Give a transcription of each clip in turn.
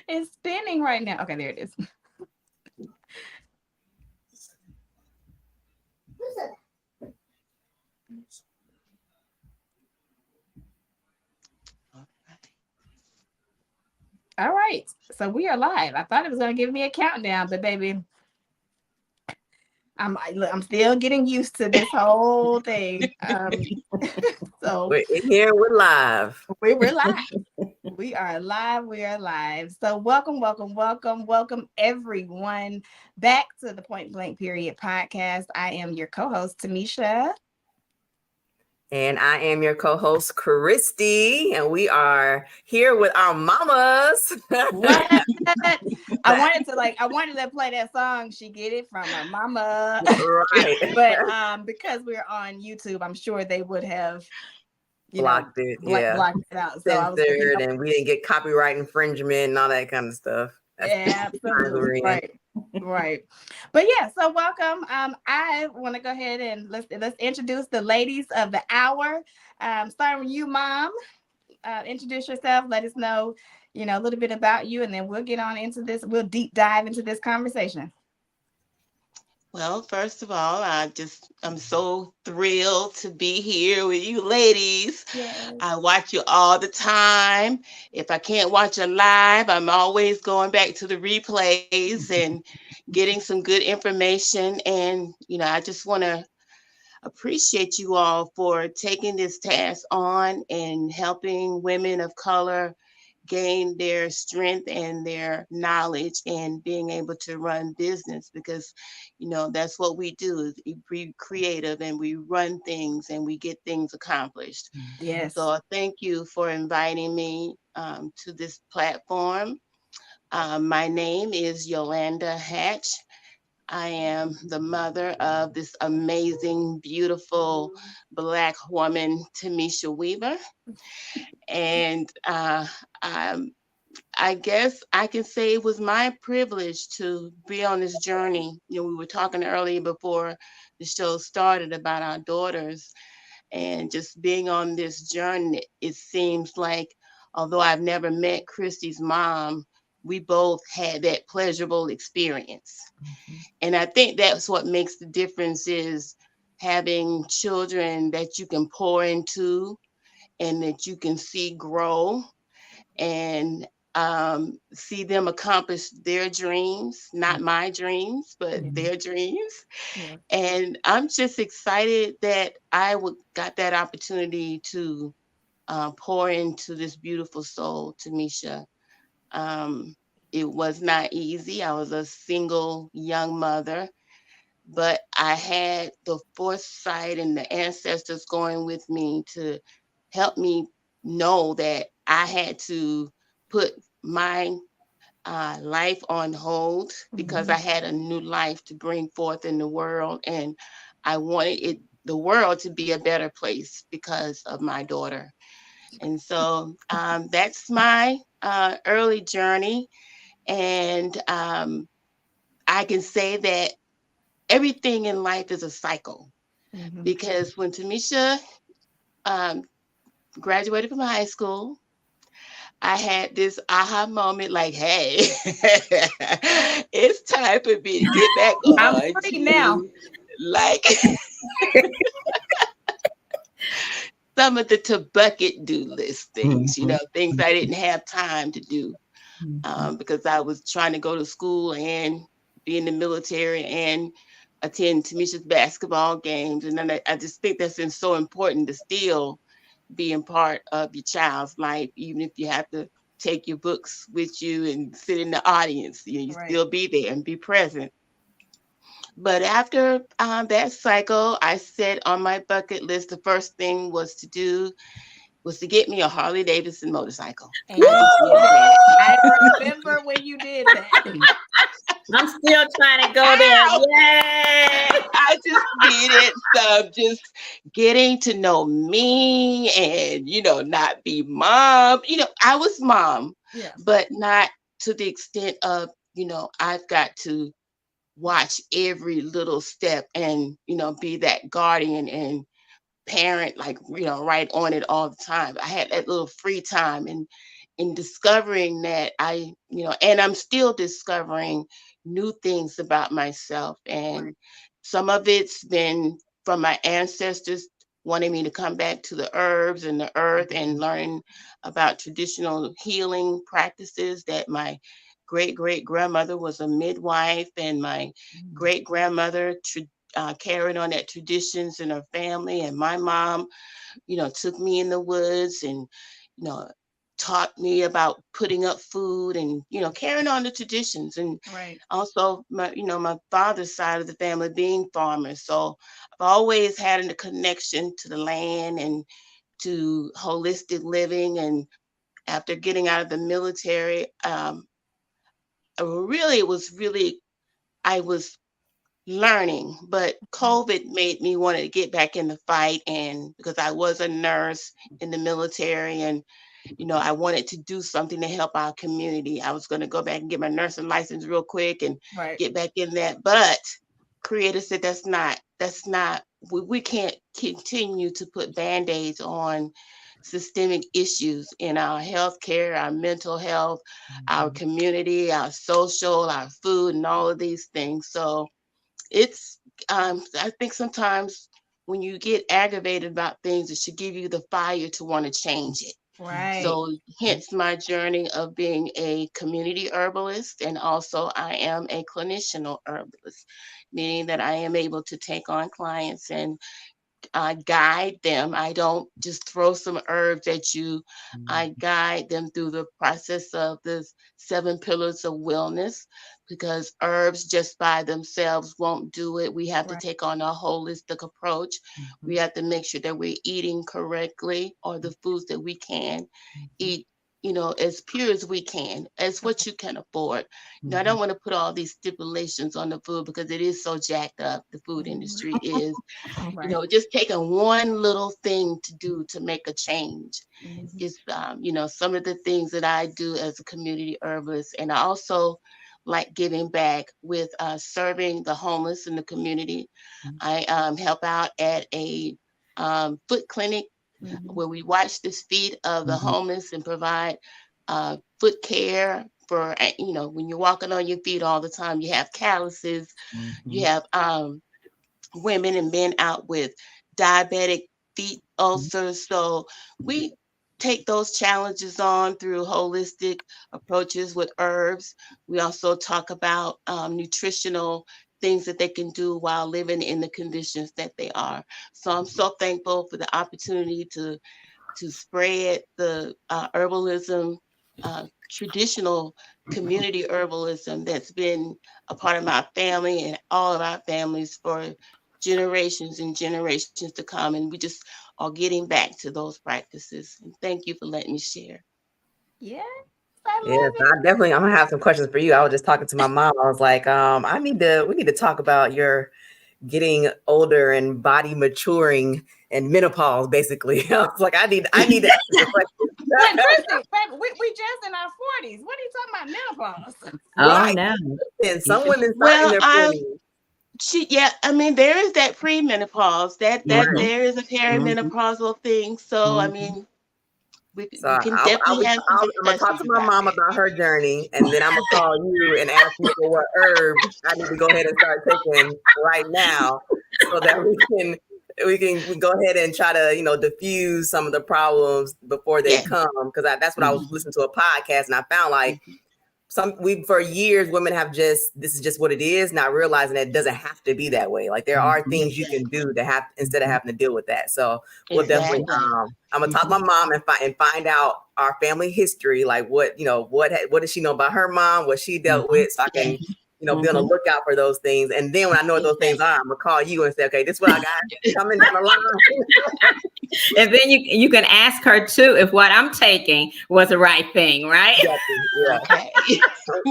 It's spinning right now. Okay, there it is. All right. So we are live. I thought it was going to give me a countdown, but baby, I'm still getting used to this whole thing. So We're in here. We're live. we're live. We are live. We are live. So welcome everyone back to the Point Blank Period podcast. I am your co-host Tameshia. And I am your co-host, Christi. And we are here with our mamas. What? I wanted to play that song. She get it from her mama. Right. But because we're on YouTube, I'm sure they would have, Blocked it. Yeah. blocked it out. So I was like, Censored, and we didn't get copyright infringement and all that kind of stuff. That's yeah, absolutely right. Right. But yeah, so welcome. I want to go ahead and let's introduce the ladies of the hour. Starting with you, Mom. Introduce yourself. Let us know, a little bit about you, and then we'll get on into this. We'll deep dive into this conversation. Well, first of all, I'm so thrilled to be here with you ladies. Yes. I watch you all the time. If I can't watch it live, I'm always going back to the replays and getting some good information. And, I just want to appreciate you all for taking this task on and helping women of color gain their strength and their knowledge and being able to run business, because that's what we do, is we creative and we run things and we get things accomplished. Yes. So thank you for inviting me to this platform. My name is Yolanda Hatch. I am the mother of this amazing, beautiful Black woman, Tameshia Weaver. And I guess I can say it was my privilege to be on this journey. We were talking earlier before the show started about our daughters, and just being on this journey. It seems like, although I've never met Christi's mom, we both had that pleasurable experience. And I think that's what makes the difference, is having children that you can pour into and that you can see grow and see them accomplish their dreams, not my dreams, but their dreams. Yeah. And I'm just excited that got that opportunity to pour into this beautiful soul, Tameshia. Um, it was not easy. I was a single young mother, but I had the foresight and the ancestors going with me to help me know that I had to put my life on hold, because I had a new life to bring forth in the world, and I wanted the world to be a better place because of my daughter. And so that's my early journey, and I can say that everything in life is a cycle, Mm-hmm. because when Tameshia um, graduated from high school, I had this aha moment like, hey, it's time for me to get back I'm on free now. to like some of the to bucket do list things, things I didn't have time to do because I was trying to go to school and be in the military and attend Tameshia's basketball games. And then I just think that's been so important to still being part of your child's life, even if you have to take your books with you and sit in the audience, you Right. still be there and be present. But after that cycle, I said on my bucket list, the first thing was to get me a Harley Davidson motorcycle. And I you just did wanted that. that. I remember when you did that. I'm still trying to go there. Ow! Yay! I just needed some just getting to know me and, not be mom. I was mom, Yeah. but not to the extent of, I've got to watch every little step and, be that guardian and parent, like, right on it all the time. I had that little free time in discovering that and I'm still discovering new things about myself. And some of it's been from my ancestors wanting me to come back to the herbs and the earth and learn about traditional healing practices. That my great great grandmother was a midwife, and my great grandmother carried on that traditions in her family. And my mom, took me in the woods and, you know, taught me about putting up food and, carrying on the traditions. And also my father's side of the family being farmers. So I've always had a connection to the land and to holistic living. And after getting out of the military, I was learning, but COVID made me want to get back in the fight. And because I was a nurse in the military, and I wanted to do something to help our community, I was going to go back and get my nursing license real quick and get back in that. But creator said that's not we can't continue to put band-aids on systemic issues in our healthcare, our mental health, our community, our social, our food, and all of these things. So it's I think sometimes when you get aggravated about things, it should give you the fire to want to change it. So hence my journey of being a community herbalist, and also I am a clinicianal herbalist, meaning that I am able to take on clients and guide them. I don't just throw some herbs at you. I guide them through the process of the 7 pillars of wellness, because herbs just by themselves won't do it. We have to take on a holistic approach. We have to make sure that we're eating correctly, or the foods that we can eat, as pure as we can, as what you can afford. I don't want to put all these stipulations on the food, because it is so jacked up. The food industry is, just taking one little thing to do to make a change is, some of the things that I do as a community herbalist. And I also like giving back with serving the homeless in the community. I help out at a foot clinic where we watch the feet of the homeless and provide foot care for, when you're walking on your feet all the time, you have calluses, you have women and men out with diabetic feet ulcers. So we take those challenges on through holistic approaches with herbs. We also talk about nutritional things that they can do while living in the conditions that they are. So I'm so thankful for the opportunity to spread the herbalism, traditional community herbalism that's been a part of my family and all of our families for generations and generations to come. And we just are getting back to those practices. And thank you for letting me share. Yeah. Yes, I'm gonna have some questions for you. I was just talking to my mom. I was like, we need to talk about your getting older and body maturing and menopause, basically. I was like, I need to ask you a question. But Christi, baby, we just in our 40s. What are you talking about, menopause? Right. No. And some women start in their 40s. I mean, there is that premenopause, that there is a perimenopausal thing. So I mean, we can definitely have some I'm gonna talk to discussions my about mom that. about her journey, and then I'm gonna call you and ask you for what herbs I need to go ahead and start taking right now, so that we can go ahead and try to diffuse some of the problems before they come. Because that's what I was listening to a podcast, and I found like for years women have this is just what it is, not realizing that it doesn't have to be that way. Like there are things you can do to have instead of having to deal with that. So we'll definitely I'm gonna talk to my mom and find out our family history, like what does she know about her mom, what she dealt with, so I can be on the lookout for those things. And then when I know what those things are, I'm gonna call you and say, okay, this is what I got coming down the line. And then you can ask her too if what I'm taking was the right thing, right? Exactly. Yeah. Okay.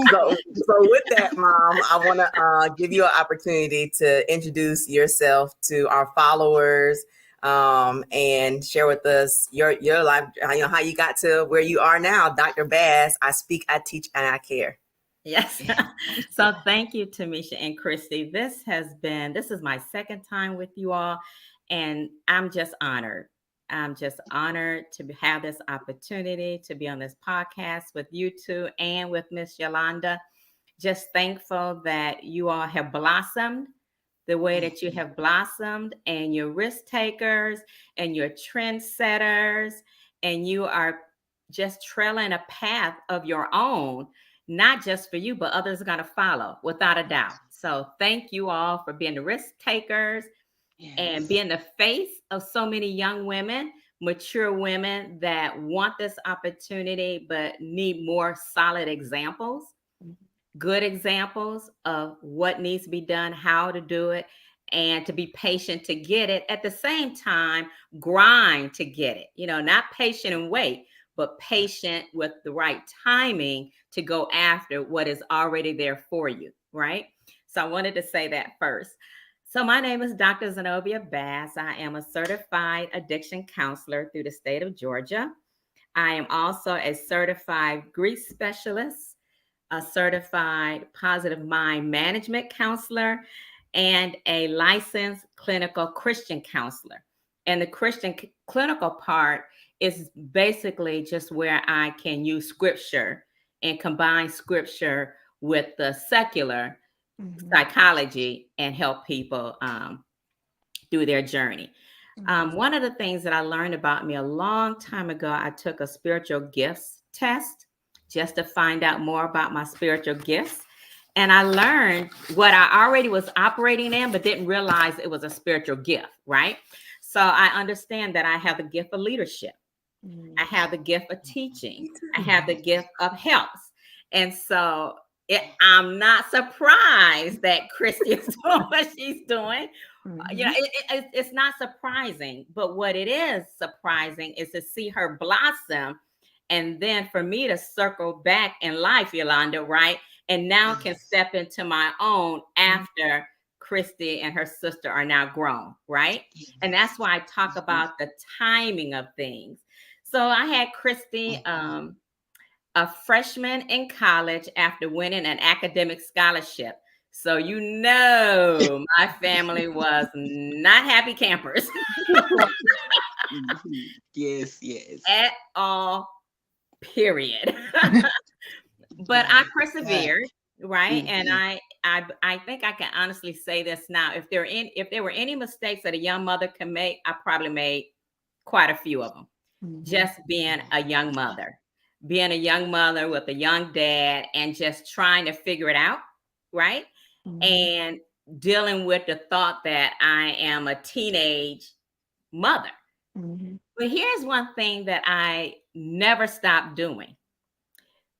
So with that, Mom, I want to give you an opportunity to introduce yourself to our followers, and share with us your life, how you got to where you are now, Dr. Bass. I speak, I teach, and I care. Yes. So thank you, Tameshia and Christi. This is my second time with you all, and I'm just honored. I'm just honored to have this opportunity to be on this podcast with you two and with Miss Yolanda. Just thankful that you all have blossomed the way that you have blossomed, and you're risk takers and you're trendsetters, and you are just trailing a path of your own, not just for you, but others are going to follow without a doubt. So thank you all for being the risk takers and being the face of so many young women, mature women that want this opportunity, but need more solid examples, good examples of what needs to be done, how to do it, and to be patient to get it. At the same time, grind to get it, not patient and wait, but patient with the right timing to go after what is already there for you, right? So I wanted to say that first. So my name is Dr. Zenobia Bass. I am a certified addiction counselor through the state of Georgia. I am also a certified grief specialist, a certified positive mind management counselor, and a licensed clinical Christian counselor. And the Christian clinical part is basically just where I can use scripture and combine scripture with the secular psychology and help people through their journey. One of the things that I learned about me a long time ago, I took a spiritual gifts test just to find out more about my spiritual gifts. And I learned what I already was operating in, but didn't realize it was a spiritual gift, right? So I understand that I have the gift of leadership. I have the gift of teaching. I have the gift of health. And so I'm not surprised that Christi is doing what she's doing. It's not surprising, but what it is surprising is to see her blossom, and then for me to circle back in life, Yolanda, right? And now can step into my own after Christi and her sister are now grown, right? And that's why I talk about the timing of things. So I had Christi, a freshman in college, after winning an academic scholarship. So my family was not happy campers. Yes. At all, period. But I persevered, right? And I think I can honestly say this now. If there were any mistakes that a young mother can make, I probably made quite a few of them. Just being a young mother with a young dad, and just trying to figure it out, right? And dealing with the thought that I am a teenage mother. But here's one thing that I never stopped doing.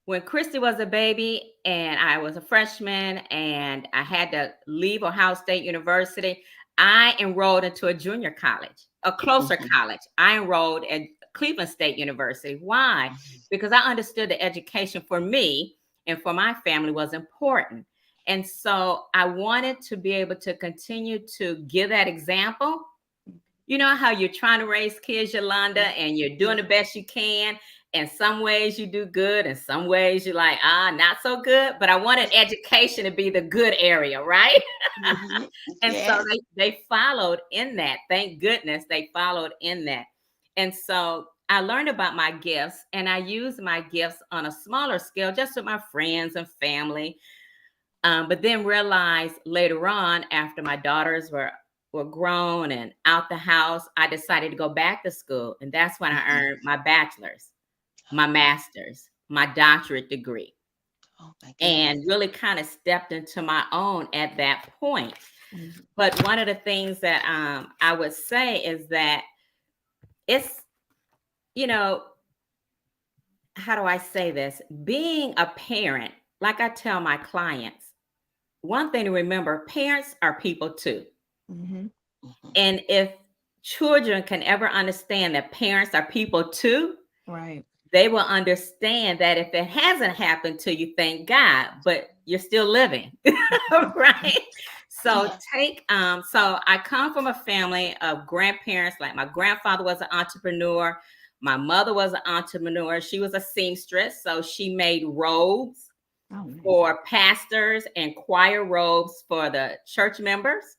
When Christi was a baby and I was a freshman and I had to leave Ohio State University, I enrolled into a junior college, a closer college. I enrolled at Cleveland State University. Why? Because I understood the education for me and for my family was important. And so I wanted to be able to continue to give that example. You know how you're trying to raise kids, Yolanda, and you're doing the best you can. In some ways you do good, in some ways you're like, not so good. But I wanted education to be the good area, right? And so they followed in that. Thank goodness they followed in that. And so I learned about my gifts, and I used my gifts on a smaller scale, just with my friends and family. But then realized later on, after my daughters were grown and out the house, I decided to go back to school. And that's when I earned my bachelor's, my master's, my doctorate degree. And really kind of stepped into my own at that point. But one of the things that I would say is that it's, how do I say this? Being a parent, like I tell my clients, one thing to remember, parents are people too. And if children can ever understand that parents are people too, right, they will understand that if it hasn't happened to you, thank God, but you're still living, right? So so I come from a family of grandparents. Like my grandfather was an entrepreneur. My mother was an entrepreneur. She was a seamstress. So she made robes for pastors and choir robes for the church members.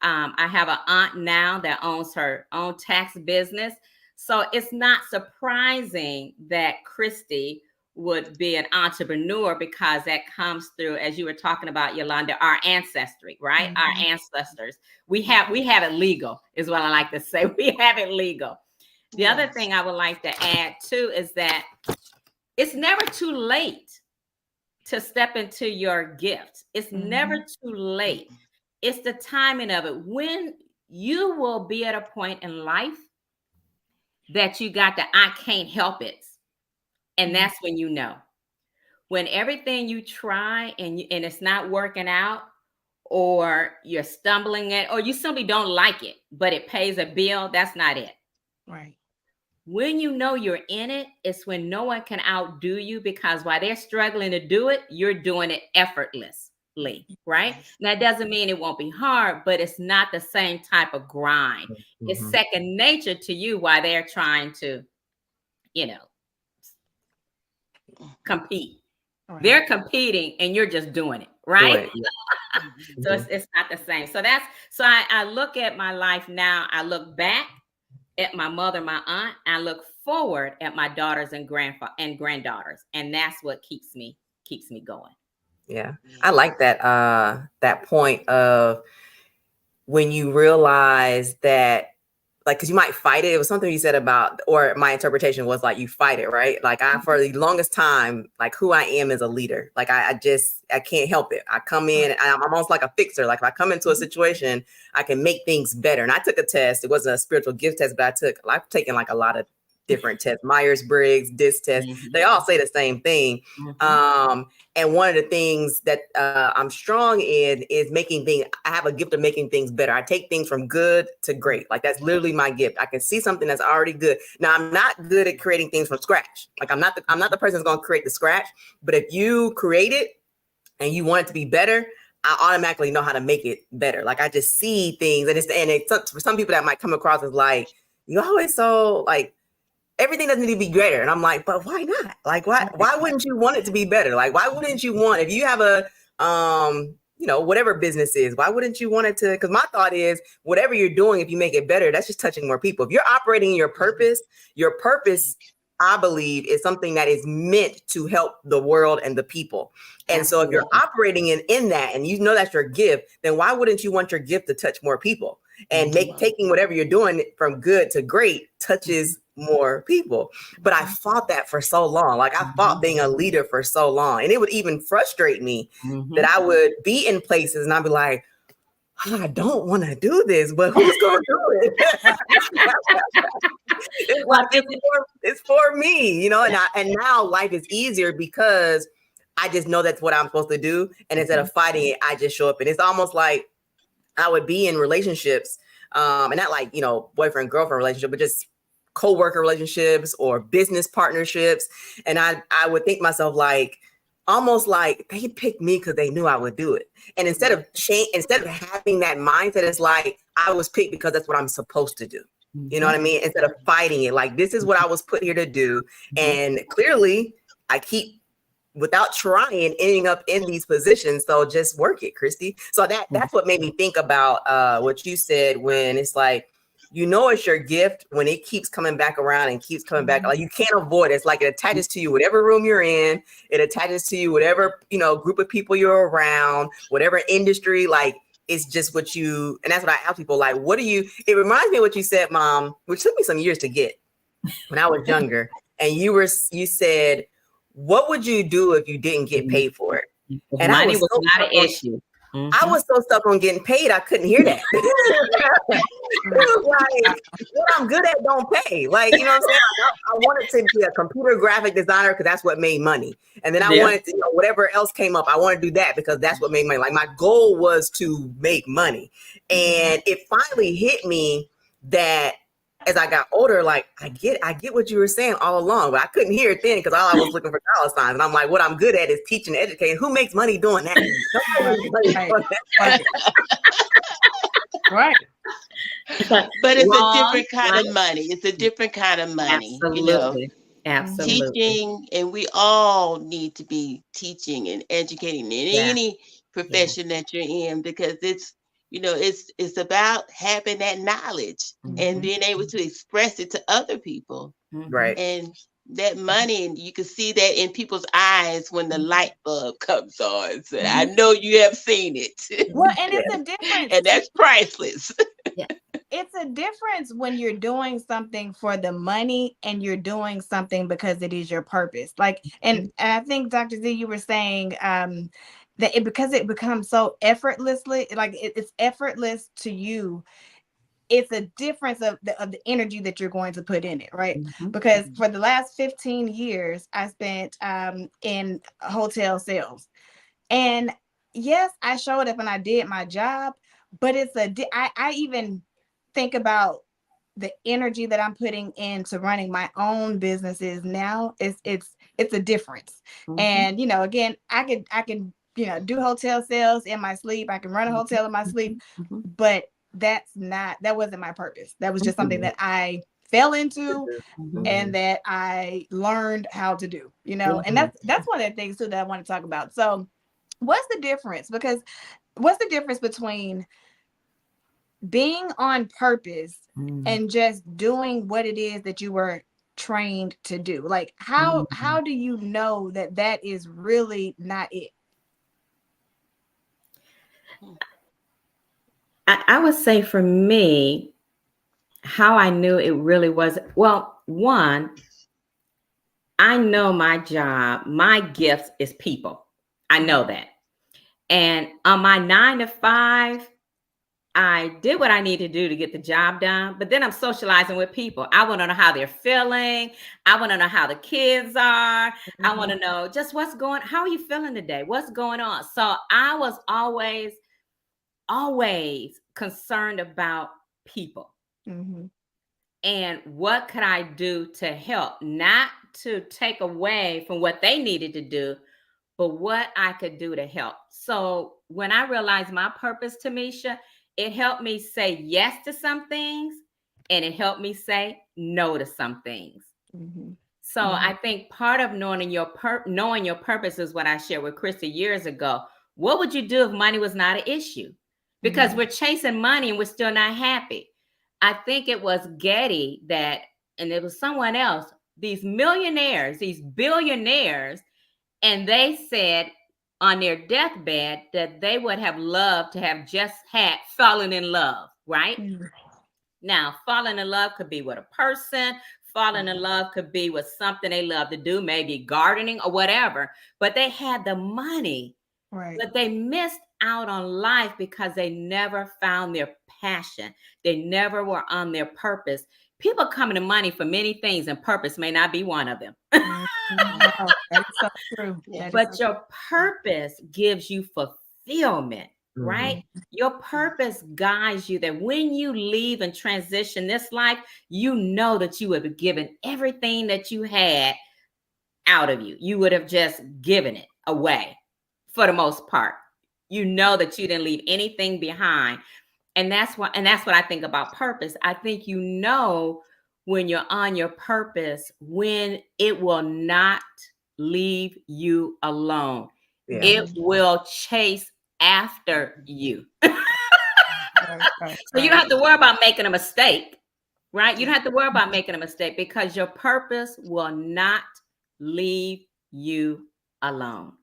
I have an aunt now that owns her own tax business. So it's not surprising that Christi would be an entrepreneur, because that comes through, as you were talking about, Yolanda, our ancestry, right? Mm-hmm. Our ancestors. We have it legal, is what I like to say. We have it legal. The other thing I would like to add too is that it's never too late to step into your gift. It's never too late. It's the timing of it. When you will be at a point in life that you got the I can't help it. And that's when you know. When everything you try and it's not working out, or you're stumbling at, or you simply don't like it, but it pays a bill, that's not it. Right. When you know you're in it, it's when no one can outdo you, because while they're struggling to do it, you're doing it effortlessly, right? That doesn't mean it won't be hard, but it's not the same type of grind. Mm-hmm. It's second nature to you while they're trying to, compete. Right. They're competing and you're just doing it, right? So it's not the same. So I look at my life now. I look back at my mother, my aunt. I look forward at my daughters and granddaughters, and that's what keeps me going. Yeah, I like that point of when you realize that, like, because you might fight it. It was something you said about, or my interpretation was like, you fight it, right? Like, for the longest time, like, who I am as a leader, like, I can't help it. I come in and I'm almost like a fixer. Like, if I come into a situation, I can make things better. And I took a test. It wasn't a spiritual gift test, but I've taken like a lot of different tests, Myers-Briggs, DISC test. They all say the same thing. And one of the things that I'm strong in is making things. I have a gift of making things better. I take things from good to great. Like, that's literally my gift. I can see something that's already good. Now, I'm not good at creating things from scratch. Like, I'm not the person that's going to create the scratch. But if you create it and you want it to be better, I automatically know how to make it better. Like, I just see things, and for some people that might come across as like, you always so like, everything doesn't need to be greater. And I'm like, but why not? Like, why wouldn't you want it to be better? Like, why wouldn't you want, if you have a, whatever business is, why wouldn't you want it to? Because my thought is, whatever you're doing, if you make it better, that's just touching more people. If you're operating your purpose, I believe, is something that is meant to help the world and the people. And so if you're operating in that, and you know that's your gift, then why wouldn't you want your gift to touch more people? And taking whatever you're doing from good to great touches more people. But I fought that for so long. Like, I fought being a leader for so long. And it would even frustrate me that I would be in places and I'd be like, I don't want to do this, but who's going to do it? It's like, it's for me, and now life is easier because I just know that's what I'm supposed to do. And instead of fighting it, I just show up. And it's almost like I would be in relationships, and not like, boyfriend, girlfriend relationship, but just co-worker relationships or business partnerships. And I would think myself like, almost like they picked me because they knew I would do it. And instead of having that mindset, it's like, I was picked because that's what I'm supposed to do. You know what I mean? Instead of fighting it, like, this is what I was put here to do. And clearly I keep, without trying, ending up in these positions. So just work it, Christi. So that's what made me think about what you said, when it's like, it's your gift when it keeps coming back around and keeps coming back. Like, you can't avoid it. It's like, it attaches to you, whatever room you're in. It attaches to you, whatever, group of people you're around, whatever industry. Like, it's just what you, and that's what I ask people, like, it reminds me of what you said, Mom, which took me some years to get when I was younger. And you said, what would you do if you didn't get paid for it? And money was not an issue. I was so stuck on getting paid, I couldn't hear that. It was like, what I'm good at don't pay. Like, you know what I'm saying? I wanted to be a computer graphic designer because that's what made money. And then I wanted to, whatever else came up, I want to do that because that's what made money. Like, my goal was to make money. And it finally hit me that as I got older, like, I get what you were saying all along, but I couldn't hear it then because all I was looking for dollar signs. And I'm like, what I'm good at is teaching and educating. Who makes money doing that? Right. But it's a different kind of money. It's a different kind of money. Absolutely. Absolutely. Teaching, and we all need to be teaching and educating in any profession that you're in, because it's, it's about having that knowledge and being able to express it to other people. Right. And that money, and you can see that in people's eyes when the light bulb comes on. So I know you have seen it. Well, and it's a difference. And that's priceless. Yeah. It's a difference when you're doing something for the money and you're doing something because it is your purpose. Like, and I think Dr. Z, you were saying that because it becomes so effortlessly, like it's effortless to you. It's a difference of the energy that you're going to put in it, right? Because for the last 15 years, I spent in hotel sales. And yes, I showed up and I did my job, but I even think about the energy that I'm putting into running my own businesses now. It's a difference. And again, I can do hotel sales in my sleep. I can run a hotel in my sleep, but that wasn't my purpose. That was just something that I fell into and that I learned how to do, and that's one of the things too that I want to talk about. So what's the difference? Because what's the difference between being on purpose and just doing what it is that you were trained to do? Like how do you know that is really not it? I would say for me, how I knew it really was, well, one, I know my job, my gift is people. I know that. And on my 9 to 5, I did what I need to do to get the job done, but then I'm socializing with people. I want to know how they're feeling. I want to know how the kids are. I want to know just how are you feeling today? What's going on? So I was always concerned about people. And what could I do to help, not to take away from what they needed to do, but what I could do to help. So when I realized my purpose, Tameshia, it helped me say yes to some things and it helped me say no to some things. So I think part of knowing your purpose is what I shared with Christi years ago. What would you do if money was not an issue? Because we're chasing money and we're still not happy. I think it was Getty and it was someone else, these millionaires, these billionaires, and they said on their deathbed that they would have loved to have just had fallen in love, right? Now, falling in love could be with a person. Falling in love could be with something they love to do, maybe gardening or whatever. But they had the money, but they missed out on life because they never found their passion. They never were on their purpose. People come into money for many things, and purpose may not be one of them. That's so true. But your purpose gives you fulfillment, right? Your purpose guides you that when you leave and transition this life, you know that you would have given everything that you had out of you. You would have just given it away for the most part. You know that you didn't leave anything behind. And that's what I think about purpose. I think when you're on your purpose, when it will not leave you alone. It will chase after you. So you don't have to worry about making a mistake, right? You don't have to worry about making a mistake because your purpose will not leave you alone.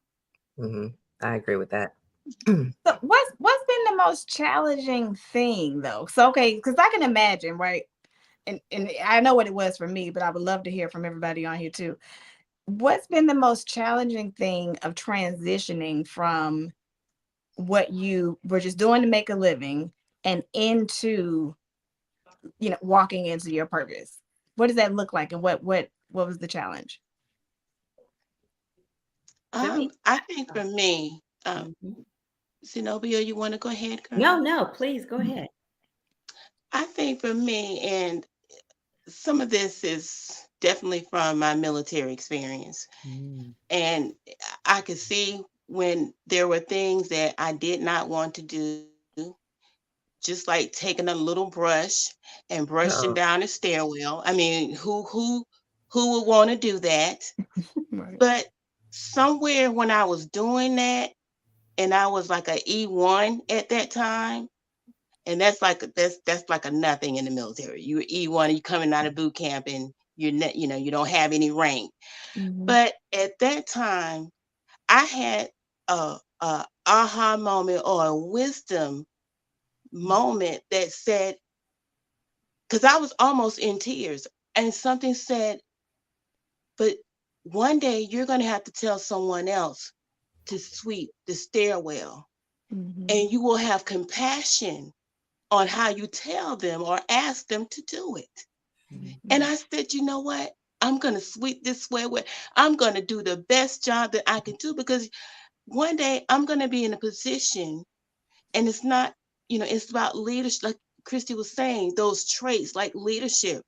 I agree with that. So what's been the most challenging thing though? So okay, because I can imagine, right? And I know what it was for me, but I would love to hear from everybody on here too. What's been the most challenging thing of transitioning from what you were just doing to make a living and into, walking into your purpose? What does that look like, and what was the challenge? I think for me, Zenobia, you want to go ahead, girl? No, please go ahead. I think for me, and some of this is definitely from my military experience. And I could see when there were things that I did not want to do, just like taking a little brush and brushing down a stairwell. I mean, who would want to do that? But somewhere when I was doing that, and I was like a E1 at that time, And that's like a nothing in the military. You're E1, you coming out of boot camp, and you're not, you don't have any rank. But at that time, I had a aha moment or a wisdom moment that said, because I was almost in tears, and something said, but one day you're going to have to tell someone else to sweep the stairwell, and you will have compassion on how you tell them or ask them to do it. And I said, you know what? I'm going to sweep this stairwell. I'm going to do the best job that I can do, because one day I'm going to be in a position, and it's not, it's about leadership. Like Christi was saying, those traits like leadership.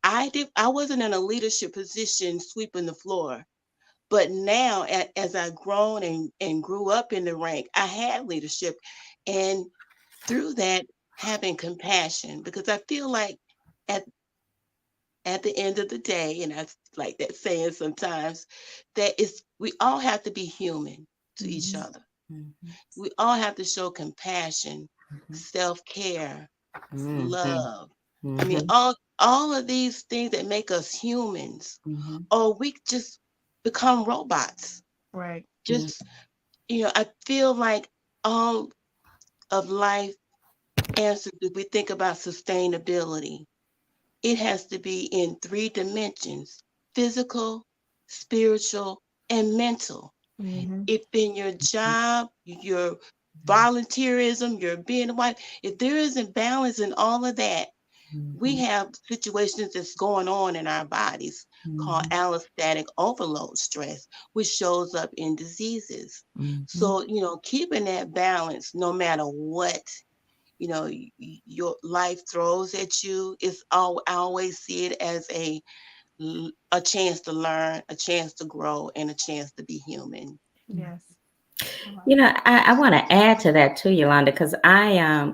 I wasn't in a leadership position sweeping the floor, but now as I've grown and grew up in the rank, I had leadership, and through that, having compassion, because I feel like at the end of the day, and I like that saying sometimes, that we all have to be human to each other. We all have to show compassion, self-care, love. I mean, all of these things that make us humans, or we just become robots. Right. Just, I feel like all of life answers, if we think about sustainability, it has to be in 3 dimensions: physical, spiritual, and mental. If in your job, your volunteerism, your being a wife, if there isn't balance in all of that, we have situations that's going on in our bodies called allostatic overload stress, which shows up in diseases. So, keeping that balance, no matter what, your life throws at you, I always see it as a chance to learn, a chance to grow, and a chance to be human. Yes. I want to add to that too, Yolanda, because I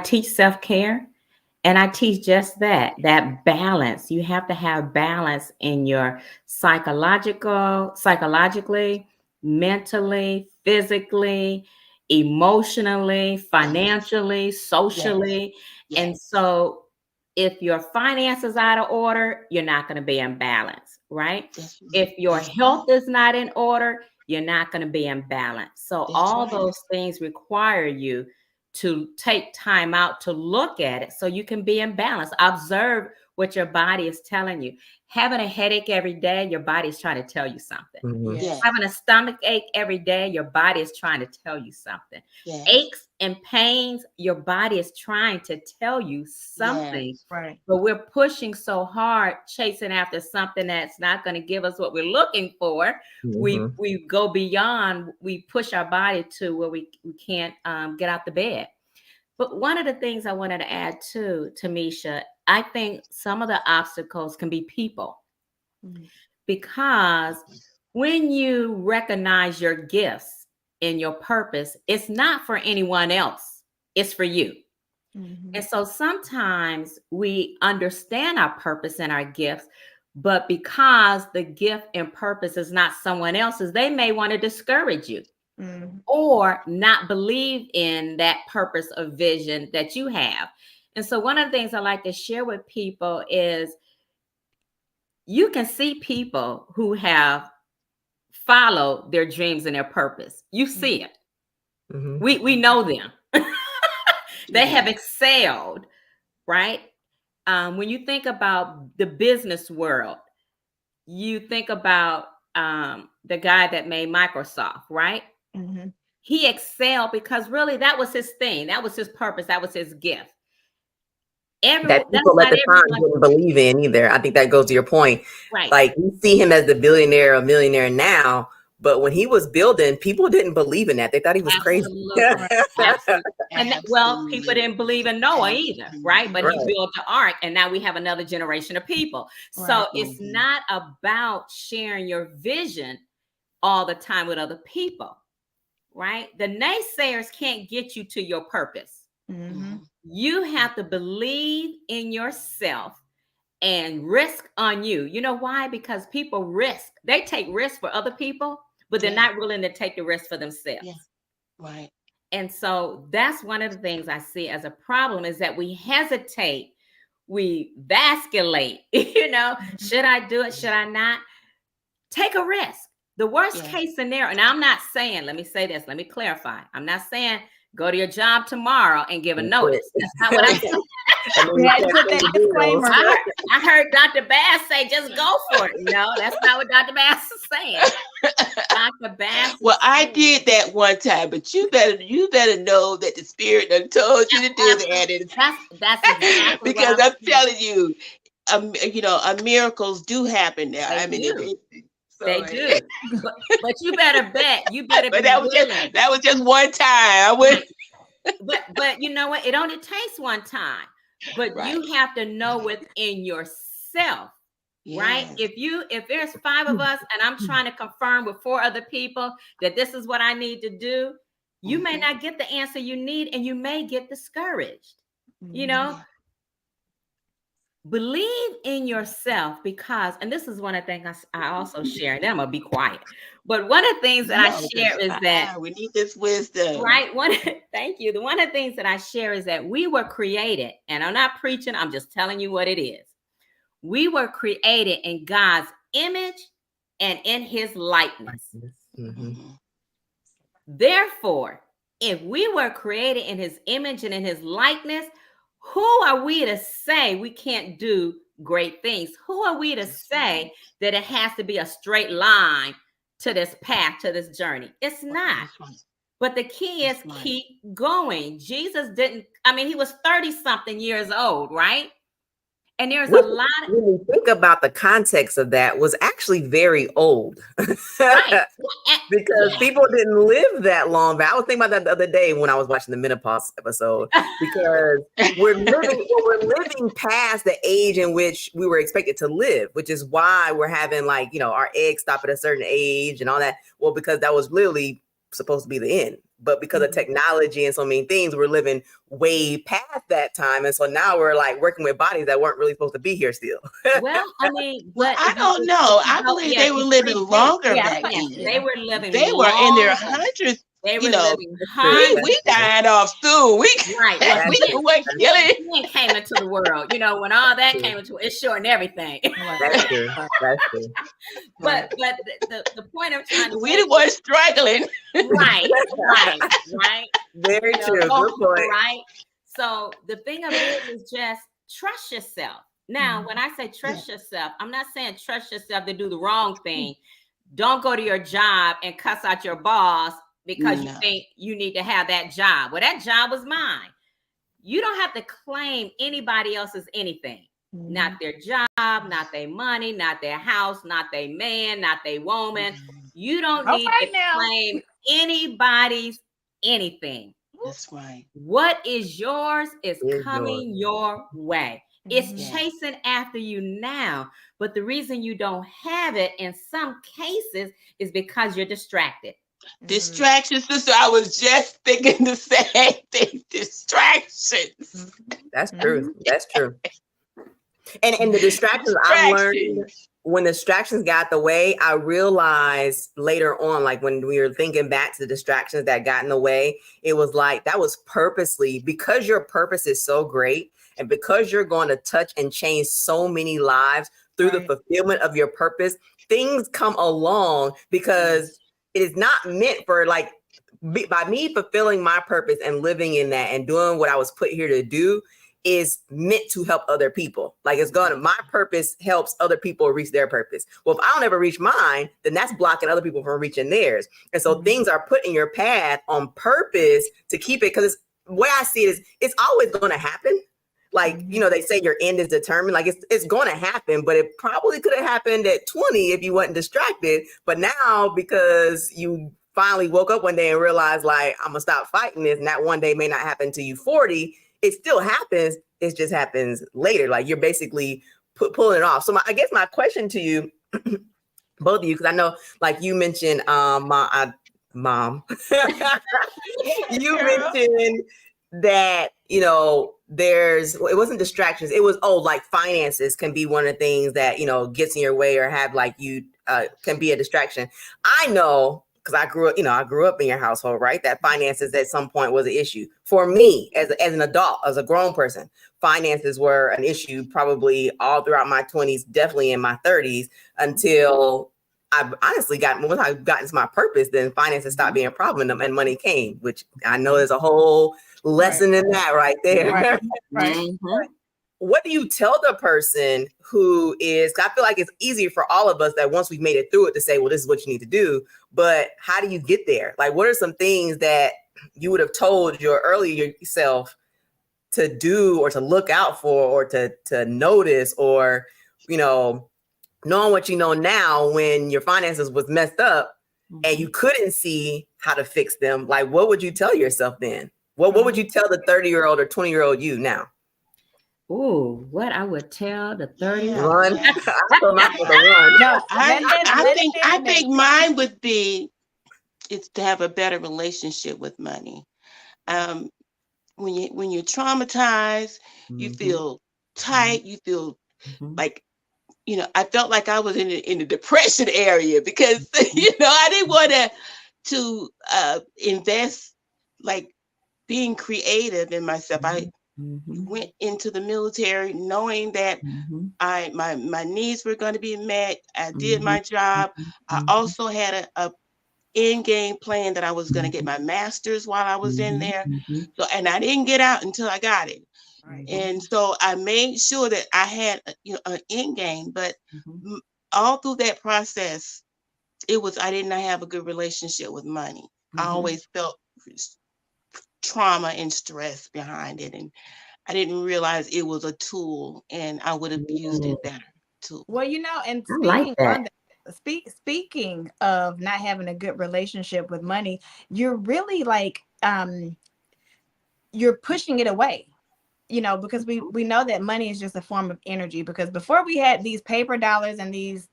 teach self-care, and I teach just that balance. You have to have balance in your psychologically, mentally, physically, emotionally, financially, socially. Yes. And so if your finances out of order, you're not going to be in balance, right? If your health is not in order, you're not going to be in balance. So all those things require you to take time out to look at it so you can be in balance. Observe what your body is telling you. Having a headache every day, your body is trying to tell you something. Having a stomach ache every day, your body is trying to tell you something. Aches and pains, your body is trying to tell you something. Right. But we're pushing so hard, chasing after something that's not going to give us what we're looking for. We go beyond, we push our body to where we can't get out the bed. But one of the things I wanted to add too, Tameshia, I think some of the obstacles can be people. Because when you recognize your gifts and your purpose, it's not for anyone else, it's for you. And so sometimes we understand our purpose and our gifts, but because the gift and purpose is not someone else's, they may want to discourage you or not believe in that purpose or vision that you have. And so one of the things I like to share with people is you can see people who have followed their dreams and their purpose. You see it. We know them. They have excelled, right? When you think about the business world, you think about the guy that made Microsoft, right? He excelled because really that was his thing. That was his purpose. That was his gift. That people at the time didn't believe in either. I think that goes to your point. Right. Like you see him as the billionaire or millionaire now, but when he was building, people didn't believe in that. They thought he was crazy. Absolutely. And well, people didn't believe in Noah either, right? But he built the ark, and now we have another generation of people. So it's not about sharing your vision all the time with other people, right? The naysayers can't get you to your purpose. You have to believe in yourself and risk on you. You know why? Because people risk. They take risks for other people, but they're not willing to take the risk for themselves. Right. And so that's one of the things I see as a problem, is that we hesitate, we vacillate, should I do it? Should I not? Take a risk. The worst case scenario, and I'm not saying, let me say this, let me clarify. I'm not saying go to your job tomorrow and give a notice. That's not what I'm saying. I heard Dr. Bass say, just go for it. No, that's not what Dr. Bass is saying. Dr. Bass. Well, I did that one time, but you better know that the Spirit done told you to do that. That's exactly because I'm telling you, miracles do happen now. They do. But you better bet. You better be willing. That was just one time. But you know what? It only takes one time. But you have to know within yourself, right? If there's 5 of us and I'm trying to confirm with 4 other people that this is what I need to do, you may not get the answer you need, and you may get discouraged. Believe in yourself, because, and this is one of the things I also share, and then I'm gonna be quiet. But one of the things that I share is that we need this wisdom, right? Thank you. One of the things that I share is that we were created, and I'm not preaching, I'm just telling you what it is. We were created in God's image and in His likeness. Therefore, if we were created in His image and in His likeness, who are we to say we can't do great things? Who are we to say that it has to be a straight line to this path, to this journey? It's not. But the key is keep going. Jesus didn't, he was 30-something years old, right? And there's a lot of, when you think about the context of that, was actually very old. right. Because people didn't live that long. But I was thinking about that the other day when I was watching the menopause episode, because we're living past the age in which we were expected to live, which is why we're having our eggs stop at a certain age and all that. Well, because that was literally supposed to be the end. But because of technology and so many things, we're living way past that time. And so now we're working with bodies that weren't really supposed to be here still. Well, but I don't know. I believe they were living longer back then. They were living They were in their hundreds. They were living hundreds. We died off soon. We weren't killing. When came into the world, when all that came into it shortened everything. That's true. That's true. But the point I'm trying to we the ones struggling. Right. Very true. Good point. Right. So the thing of it is just trust yourself. Now, when I say trust yourself, I'm not saying trust yourself to do the wrong thing. Don't go to your job and cuss out your boss because you think you need to have that job. Well, that job was mine. You don't have to claim anybody else's anything. Not their job, not their money, not their house, not their man, not their woman. You don't need to claim anybody's anything. That's right. What is yours is coming your way. It's chasing after you now. But the reason you don't have it in some cases is because you're distracted. Distractions, sister. I was just thinking the same thing. Distractions. That's true. That's true. And the distractions I've learned, when distractions got the way, I realized later on, when we were thinking back to the distractions that got in the way, it was that was purposely, because your purpose is so great and because you're going to touch and change so many lives through the fulfillment of your purpose, things come along because it is not meant for by me fulfilling my purpose and living in that and doing what I was put here to do is meant to help other people. My purpose helps other people reach their purpose. Well, if I don't ever reach mine, then that's blocking other people from reaching theirs. And so things are put in your path on purpose to keep it, because the way I see it is it's always going to happen. They say your end is determined. It's going to happen, but it probably could have happened at 20 if you wasn't distracted. But now, because you finally woke up one day and realized, I'm going to stop fighting this, and that one day may not happen to you 40, it still happens. It just happens later. You're basically pulling it off. So I guess my question to you, both of you, because I know, you mentioned, mom, you mentioned that, it wasn't distractions. It was, finances can be one of the things that, gets in your way or have you can be a distraction. I know because I grew up in your household, right? That finances at some point was an issue for me as an adult, as a grown person. Finances were an issue probably all throughout my 20s, definitely in my 30s, until I honestly once I got into my purpose, then finances stopped being a problem and money came, which I know there's a whole lesson in that right there. Right. Mhm. What do you tell the person who is, I feel like it's easier for all of us that once we've made it through it to say, well, this is what you need to do. But how do you get there? Like, what are some things that you would have told your earlier self to do or to look out for or to notice, or, knowing what you know now when your finances was messed up and you couldn't see how to fix them? Like, what would you tell yourself then? What would you tell the 30-year-old or 20-year-old you now? Ooh, what I would tell the 30. Yeah. Run. Yes. I told myself to run. No, I think mine would be it's to have a better relationship with money. When you're traumatized, you feel tight, you feel like, I felt like I was in the depression area because I didn't want to invest, like, being creative in myself. I went into the military knowing that my needs were going to be met. I did my job. I also had a end game plan that I was going to get my master's while I was in there. So, and I didn't get out until I got it. Right. And so I made sure that I had, an end game, but all through that process, I did not have a good relationship with money. I always felt trauma and stress behind it. And I didn't realize it was a tool, and I would have used it better too. Well, and I like speaking that. on that, speaking of not having a good relationship with money, you're really like you're pushing it away. Because we know that money is just a form of energy, because before we had these paper dollars and these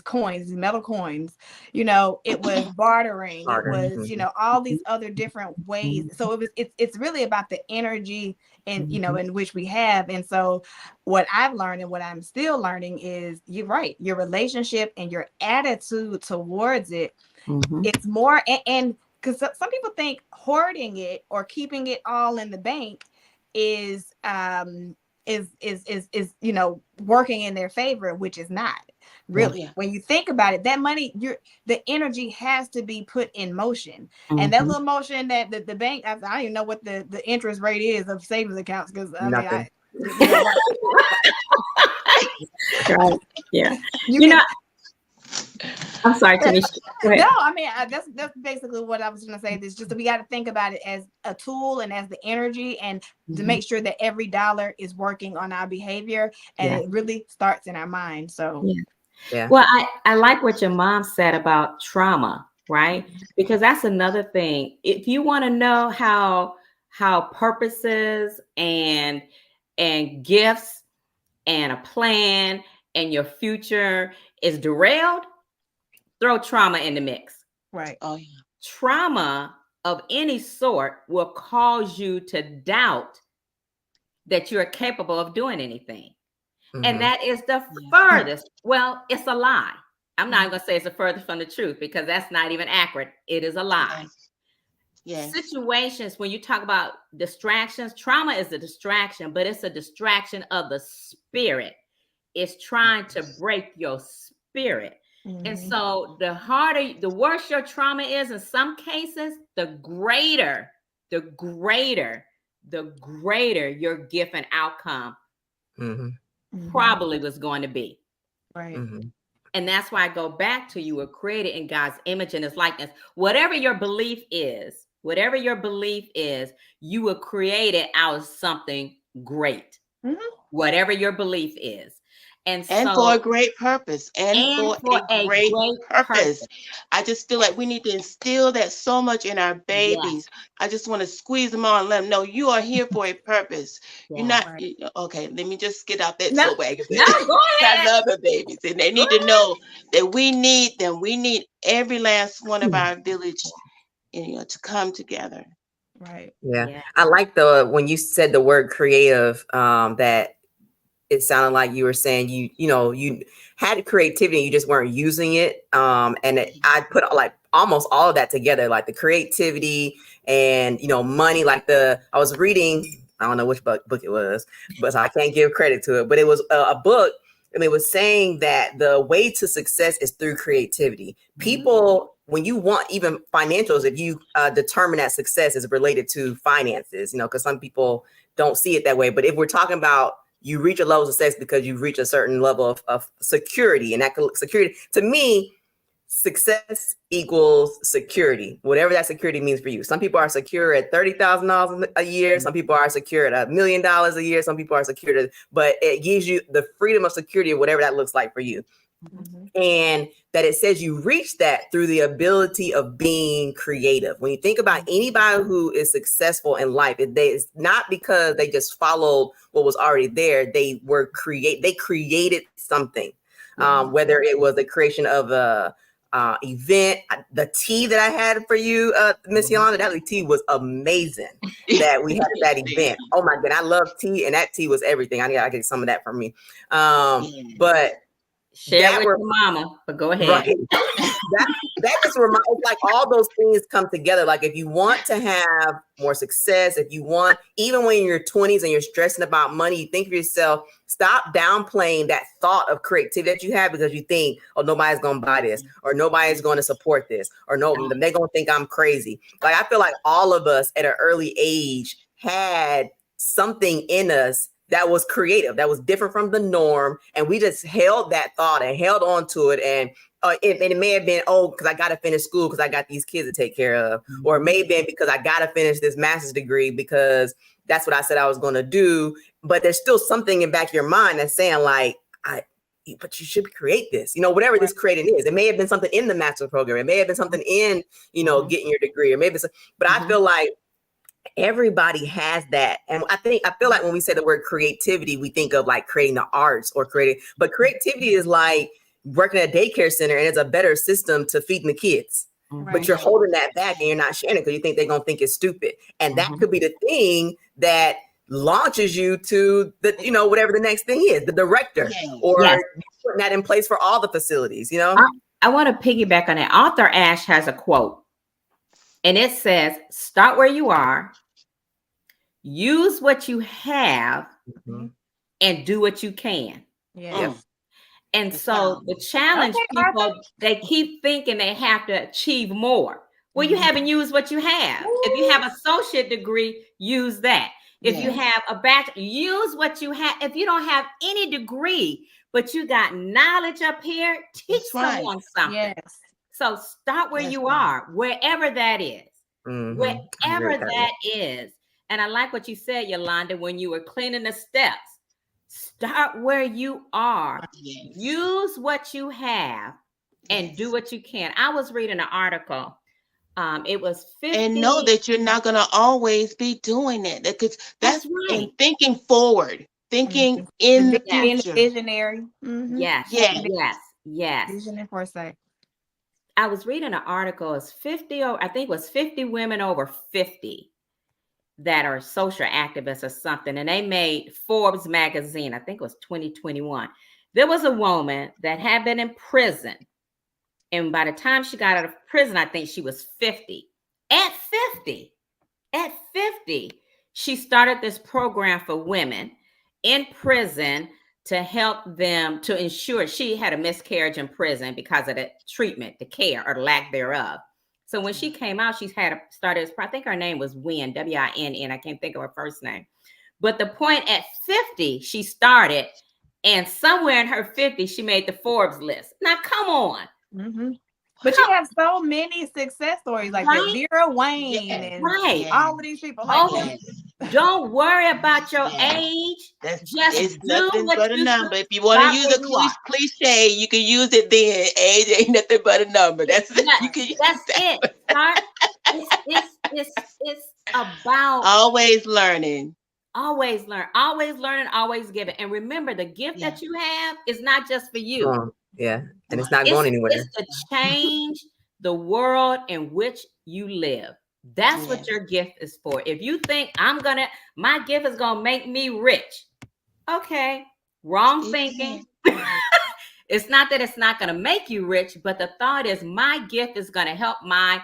coins, these metal coins, it was bartering, it was, all these other different ways. So it's really about the energy in which we have. And so what I've learned and what I'm still learning is, you're right, your relationship and your attitude towards it. It's more, and because some people think hoarding it or keeping it all in the bank is working in their favor, which is not really. When you think about it, that money, the energy has to be put in motion. And that little motion that the bank, I don't even know what the interest rate is of savings accounts, because Nothing. Right. Yeah. I'm sorry, Tameshia. No, I mean, that's basically what I was going to say. It's just that we got to think about it as a tool and as the energy, and to make sure that every dollar is working on our behavior, and it really starts in our mind. So, yeah. Well, I like what your mom said about trauma, right? Because that's another thing. If you want to know how purposes and gifts and a plan and your future is derailed, throw trauma in the mix. Right. Oh, yeah. Trauma of any sort will cause you to doubt that you're capable of doing anything. And that is the furthest. Well, it's a lie. I'm not going to say it's the furthest from the truth, because that's not even accurate. It is a lie. Yes. Situations, when you talk about distractions, trauma is a distraction, but it's a distraction of the spirit. It's trying to break your spirit. And so the worse your trauma is, in some cases, the greater your gift and outcome probably was going to be. Right. And that's why I go back to, you were created in God's image and his likeness. Whatever your belief is, you were created out of something great. Whatever your belief is. And for a great purpose. And for a great purpose. I just feel like we need to instill that so much in our babies. I just want to squeeze them on and let them know you are here for a purpose. You're not, okay, let me just get out that soapwagon. No, go ahead. I love the babies, and they need to know that we need them. We need every last one of our village, to come together. Right. Yeah. I like when you said the word creative, that it sounded like you were saying you had creativity, you just weren't using it. I put like almost all of that together, like the creativity and money. Like I was reading, I don't know which book it was, but so I can't give credit to it. But it was a book, and it was saying that the way to success is through creativity. People, when you want even financials, if you determine that success is related to finances, because some people don't see it that way. But if we're talking about you reach a level of success because you've reached a certain level of security, and that security, to me, success equals security, whatever that security means for you. Some people are secure at $30,000 a year. Some people are secure at $1 million a year. Some people are secure but it gives you the freedom of security of whatever that looks like for you. And that it says you reach that through the ability of being creative. When you think about anybody who is successful in life, it's not because they just followed what was already there. They created something, whether it was the creation of a event. The tea that I had for you, Miss Yolanda, that tea was amazing that we had at that event. Oh my God, I love tea, and that tea was everything. I get some of that from me. But share with your mama, but go ahead. Right. that just reminds, like all those things come together. Like if you want to have more success, if you want, even when you're in your 20s and you're stressing about money, you think of yourself, stop downplaying that thought of creativity that you have because you think, oh, nobody's going to buy this, or nobody's going to support this, or no, they're going to think I'm crazy. Like I feel like all of us at an early age had something in us that was creative, that was different from the norm. And we just held that thought and held on to it. And it may have been, because I got to finish school because I got these kids to take care of. Or it may have been because I got to finish this master's degree because that's what I said I was going to do. But there's still something in the back of your mind that's saying like, but you should create this, whatever this creating is. It may have been something in the master's program. It may have been something in, getting your degree, or maybe but I feel like everybody has that. And I feel like when we say the word creativity, we think of like creating the arts or creating, but creativity is like working at a daycare center and it's a better system to feeding the kids. But you're holding that back and you're not sharing it because you think they're going to think it's stupid. And that could be the thing launches you to the, whatever the next thing is, the director, or putting that in place for all the facilities, I want to piggyback on that. Author Ash has a quote. And it says, start where you are, use what you have, and do what you can. Yes. And so the challenge, people, they keep thinking they have to achieve more. Well, you haven't used what you have. If you have an associate degree, use that. If you have a bachelor, use what you have. If you don't have any degree, but you got knowledge up here, teach someone something. Yes. So start where you are, wherever that is, wherever that is. And I like what you said, Yolanda, when you were cleaning the steps. Start where you are. Yes. Use what you have and do what you can. I was reading an article. It was 50. And know that you're not going to always be doing it. Because that's right. And thinking forward, thinking in the future. Visionary. Yes. Vision and foresight. I was reading an article. It's 50, I think it was 50 women over 50 that are social activists or something. And they made Forbes magazine. I think it was 2021. There was a woman that had been in prison. And by the time she got out of prison, I think she was 50. At 50, she started this program for women in prison to help them, to ensure she had a miscarriage in prison because of the treatment, the care, or the lack thereof. So when she came out, she had started, I think her name was Wynn, W-I-N-N. I can't think of her first name. But the point, at 50, she started, and somewhere in her 50s, she made the Forbes list. Now, come on. But you have so many success stories like Vera Wayne and all of these people. Like don't worry about your age. Just do nothing what but a number. If you want to use a cliche, you can use it then. Age ain't nothing but a number. That's it. You can use it. It's about always learning. Always learn, always learning, always giving. And remember, the gift that you have is not just for you. And it's not going anywhere. It's to change the world in which you live. That's what your gift is for. If you think my gift is going to make me rich. Okay. Wrong thinking. It's not that it's not going to make you rich, but the thought is my gift is going to help my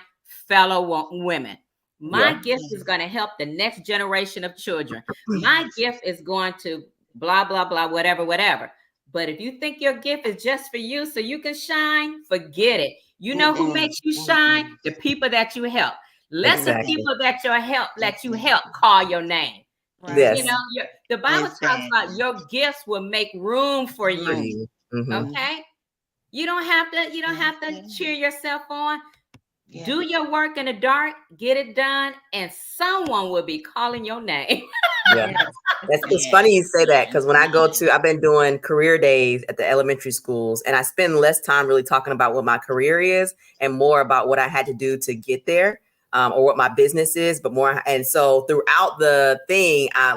fellow women. My gift is going to help the next generation of children. My gift is going to blah, blah, blah, whatever, whatever. But if you think your gift is just for you so you can shine, forget it. You know who makes you shine? The people that you help. Let the people that you help call your name. Right. Yes. You know, the Bible talks about your gifts will make room for you. Okay. You don't have to cheer yourself on. Do your work in the dark, get it done, and someone will be calling your name. Yeah. It's funny you say that, because when I've been doing career days at the elementary schools, and I spend less time really talking about what my career is and more about what I had to do to get there, or what my business is, but more. And so throughout the thing, I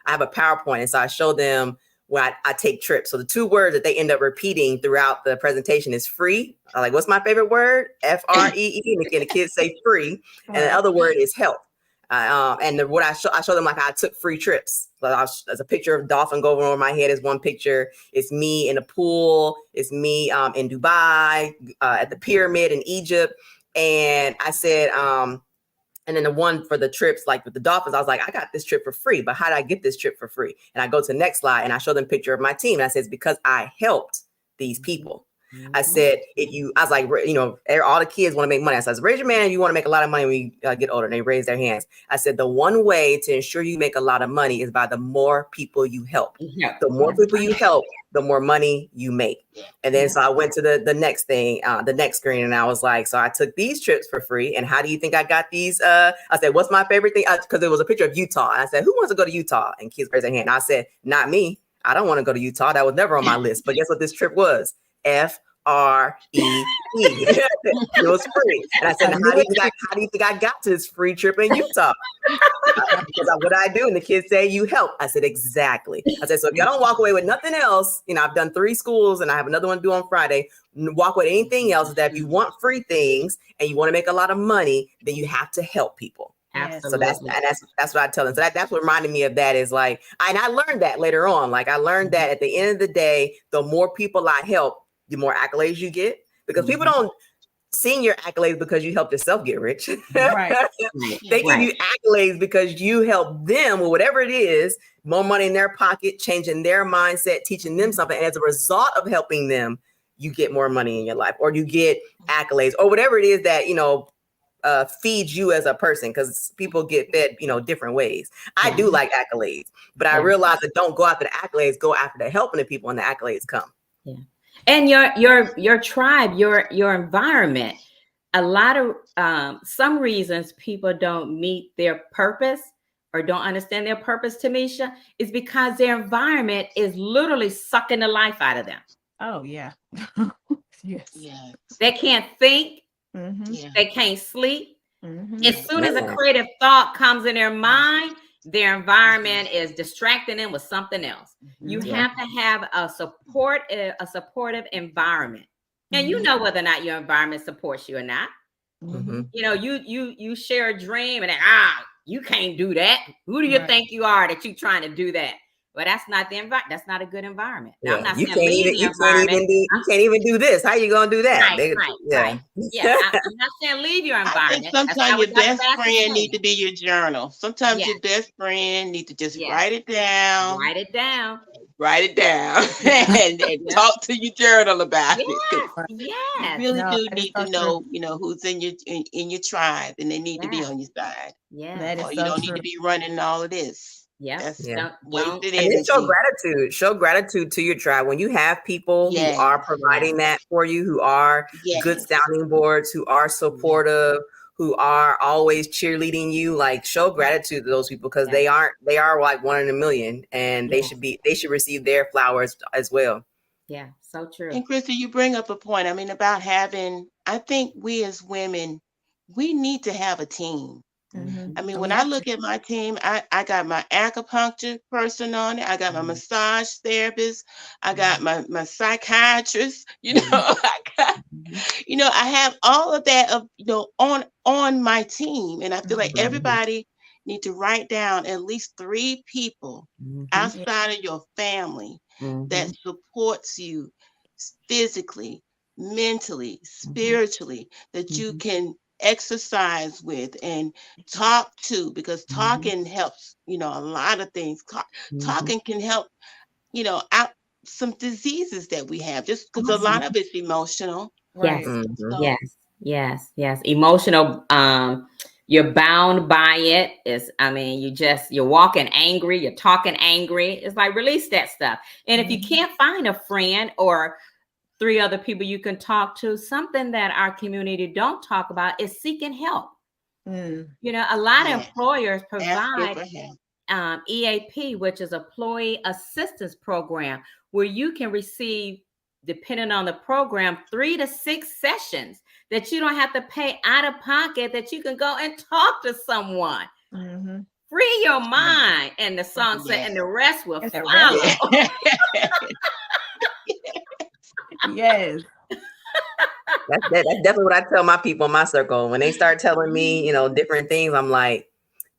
have a PowerPoint, and so I show them when I take trips. So the two words that they end up repeating throughout the presentation is free. I'm like, what's my favorite word? FREE. And the kids say free. And the other word is help. What I show them, like, I took free trips. There's a picture of dolphin going over my head is one picture. It's me in a pool. It's me in Dubai, at the pyramid in Egypt. And I said, and then the one for the trips, like with the dolphins, I was like, I got this trip for free, but how did I get this trip for free? And I go to the next slide and I show them a picture of my team. And I said, it's because I helped these people. I said, I was like, all the kids want to make money. I said, raise your hand if you want to make a lot of money when you get older. And they raise their hands. I said, the one way to ensure you make a lot of money is by the more people you help. The more people you help, the more money you make. And then so I went to the next thing, the next screen, and I was like, so I took these trips for free. And how do you think I got these? I said, what's my favorite thing? Because there was a picture of Utah. And I said, who wants to go to Utah? And kids raised their hand. And I said, not me. I don't want to go to Utah. That was never on my list. But guess what this trip was? FREE. It was free. And I said, how do you think I got to this free trip in Utah? Because what I do, and the kids say, you help. I said, exactly. I said, so if y'all don't walk away with nothing else, I've done 3 schools and I have another one due on Friday. Walk with anything else, is that if you want free things and you want to make a lot of money, then you have to help people. Absolutely. So that's what I tell them. So that's what reminded me of that, is like, and I learned that later on. Like, I learned that at the end of the day, the more people I help, the more accolades you get, because people don't sing your accolades because you helped yourself get rich. Right. They give you accolades because you help them with whatever it is, more money in their pocket, changing their mindset, teaching them something. And as a result of helping them, you get more money in your life, or you get accolades, or whatever it is that, feeds you as a person, because people get fed, different ways. I do like accolades, but I realize that don't go after the accolades, go after the helping the people, and the accolades come. Yeah. And your tribe, your environment. A lot of some reasons people don't meet their purpose or don't understand their purpose, Tameshia, is because their environment is literally sucking the life out of them. Oh yeah. Yes. They can't think. They can't sleep. As soon as a creative thought comes in their mind, their environment is distracting them with something else. You have to have a supportive environment. And you know whether or not your environment supports you or not. You share a dream and you can't do that. Who do you think you are that you're trying to do that? Well, that's not the environment. That's not a good environment. Now, I'm not saying leave the environment. You can't even do this. How you gonna do that? Right. Yeah, I'm not saying leave your environment. I think sometimes your best friend need to be your journal. Sometimes your best friend need to just write it down. Write it down. and talk to your journal about it. Yes. You really do need to know, who's in your tribe, and they need to be on your side. Yeah. Or you don't need to be running all of this. And show gratitude to your tribe. When you have people who are providing that for you, who are good sounding boards, who are supportive, who are always cheerleading you, like, show gratitude to those people, because they are like 1 in a million, and they should receive their flowers as well. Yeah, so true. And Christi, you bring up a point. About I think we as women, we need to have a team. When I look at my team, I got my acupuncture person on it. I got my massage therapist. I got my psychiatrist. I have all of that on my team, and I feel like everybody need to write down at least 3 people outside of your family that supports you physically, mentally, spiritually, that you can exercise with and talk to, because talking helps, a lot of things. Talking can help, out some diseases that we have, just because a lot of it's emotional. Yes. Right. Yes. Emotional. You're bound by it. You're walking angry. You're talking angry. It's like, release that stuff. And if you can't find a friend or 3 other people you can talk to, something that our community don't talk about is seeking help. A lot of employers provide EAP, which is Employee Assistance Program, where you can receive, depending on the program, 3 to 6 sessions that you don't have to pay out of pocket, that you can go and talk to someone. Free your mind. And the song said, and the rest will follow. Yes. That's definitely what I tell my people in my circle. When they start telling me, different things, I'm like,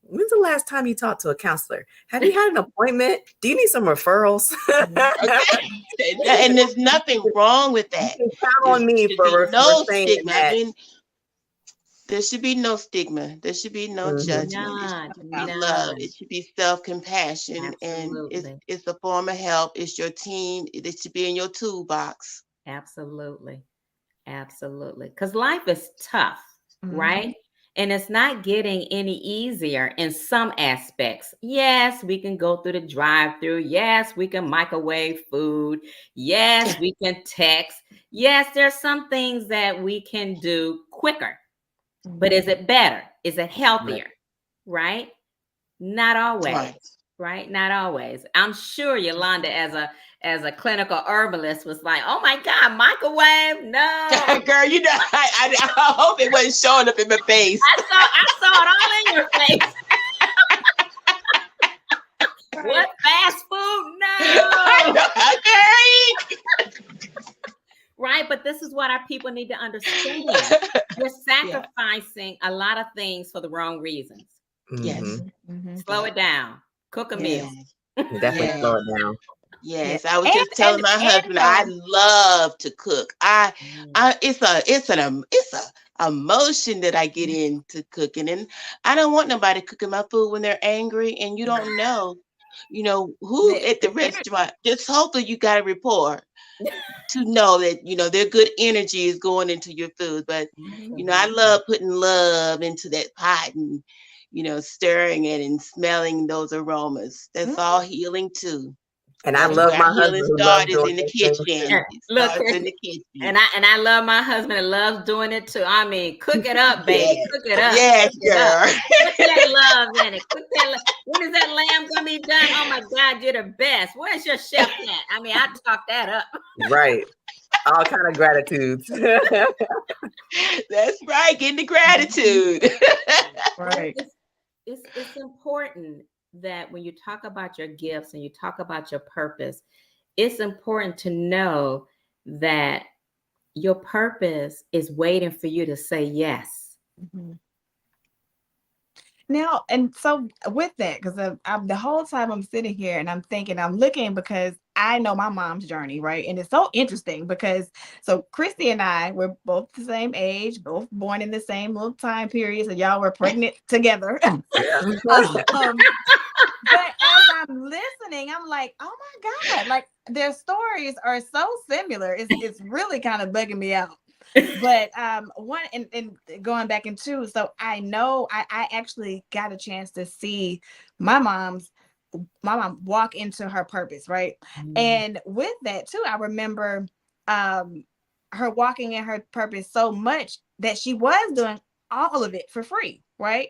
when's the last time you talked to a counselor? Have you had an appointment? Do you need some referrals? And there's nothing wrong with that. You can count on me for saying that. There should be no stigma. There should be no judgment. It should be love. It should be self-compassion. Absolutely. And it's a form of help. It's your team. It should be in your toolbox. Absolutely. Because life is tough, right? And it's not getting any easier in some aspects. Yes, we can go through the drive-through. Yes, we can microwave food. Yes, we can text. Yes, there's some things that we can do quicker. But is it better? Is it healthier? Right? Not always. Right? Not always. I'm sure Yolanda, as a clinical herbalist, was like, "Oh my God, microwave? No, girl, I hope it wasn't showing up in my face. I saw it all in your face. What, fast food? No." Right, but this is what our people need to understand. You're sacrificing a lot of things for the wrong reasons. Yes. Slow it down. Cook a meal. Definitely slow it down. Yes, I was just telling my husband I love to cook. It's a emotion that I get into cooking, and I don't want nobody cooking my food when they're angry, and you don't know, who at the restaurant. Just hopefully you got a rapport to know that their good energy is going into your food. But I love putting love into that pot and stirring it and smelling those aromas. That's all healing too. And I love my husband who loves doing in the kitchen. Look, in the kitchen. And I love my husband that loves doing it too. I mean, cook it up, baby. Cook it up. Yes, girl. Put that love in it. When is that lamb gonna be done? Oh my God, you're the best. Where's your chef at? I mean, I talk that up. Right. All kind of gratitudes. That's right. Getting the gratitude. Right. It's important that when you talk about your gifts and you talk about your purpose, it's important to know that your purpose is waiting for you to say yes. Now, and so with that, because the whole time I'm sitting here and I'm thinking, I'm looking, because I know my mom's journey, right? And it's so interesting because Christi and I were both the same age, both born in the same little time period. So y'all were pregnant together. But as I'm listening, I'm like, oh my God, like their stories are so similar. It's really kind of bugging me out. But one and going back into, so I know I actually got a chance to see my mom walk into her purpose, right? And with that too, I remember her walking in her purpose so much that she was doing all of it for free, right?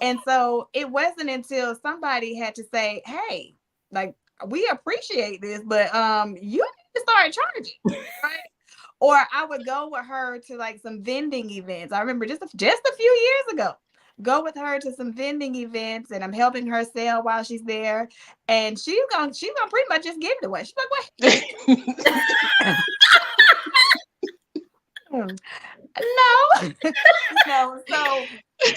And so it wasn't until somebody had to say, hey, like, we appreciate this, but you need to start charging, right? Or I would go with her to like some vending events. I remember just a few years ago, go with her to some vending events, and I'm helping her sell while she's there. And she's gonna pretty much just give it away. She's like, what? No. So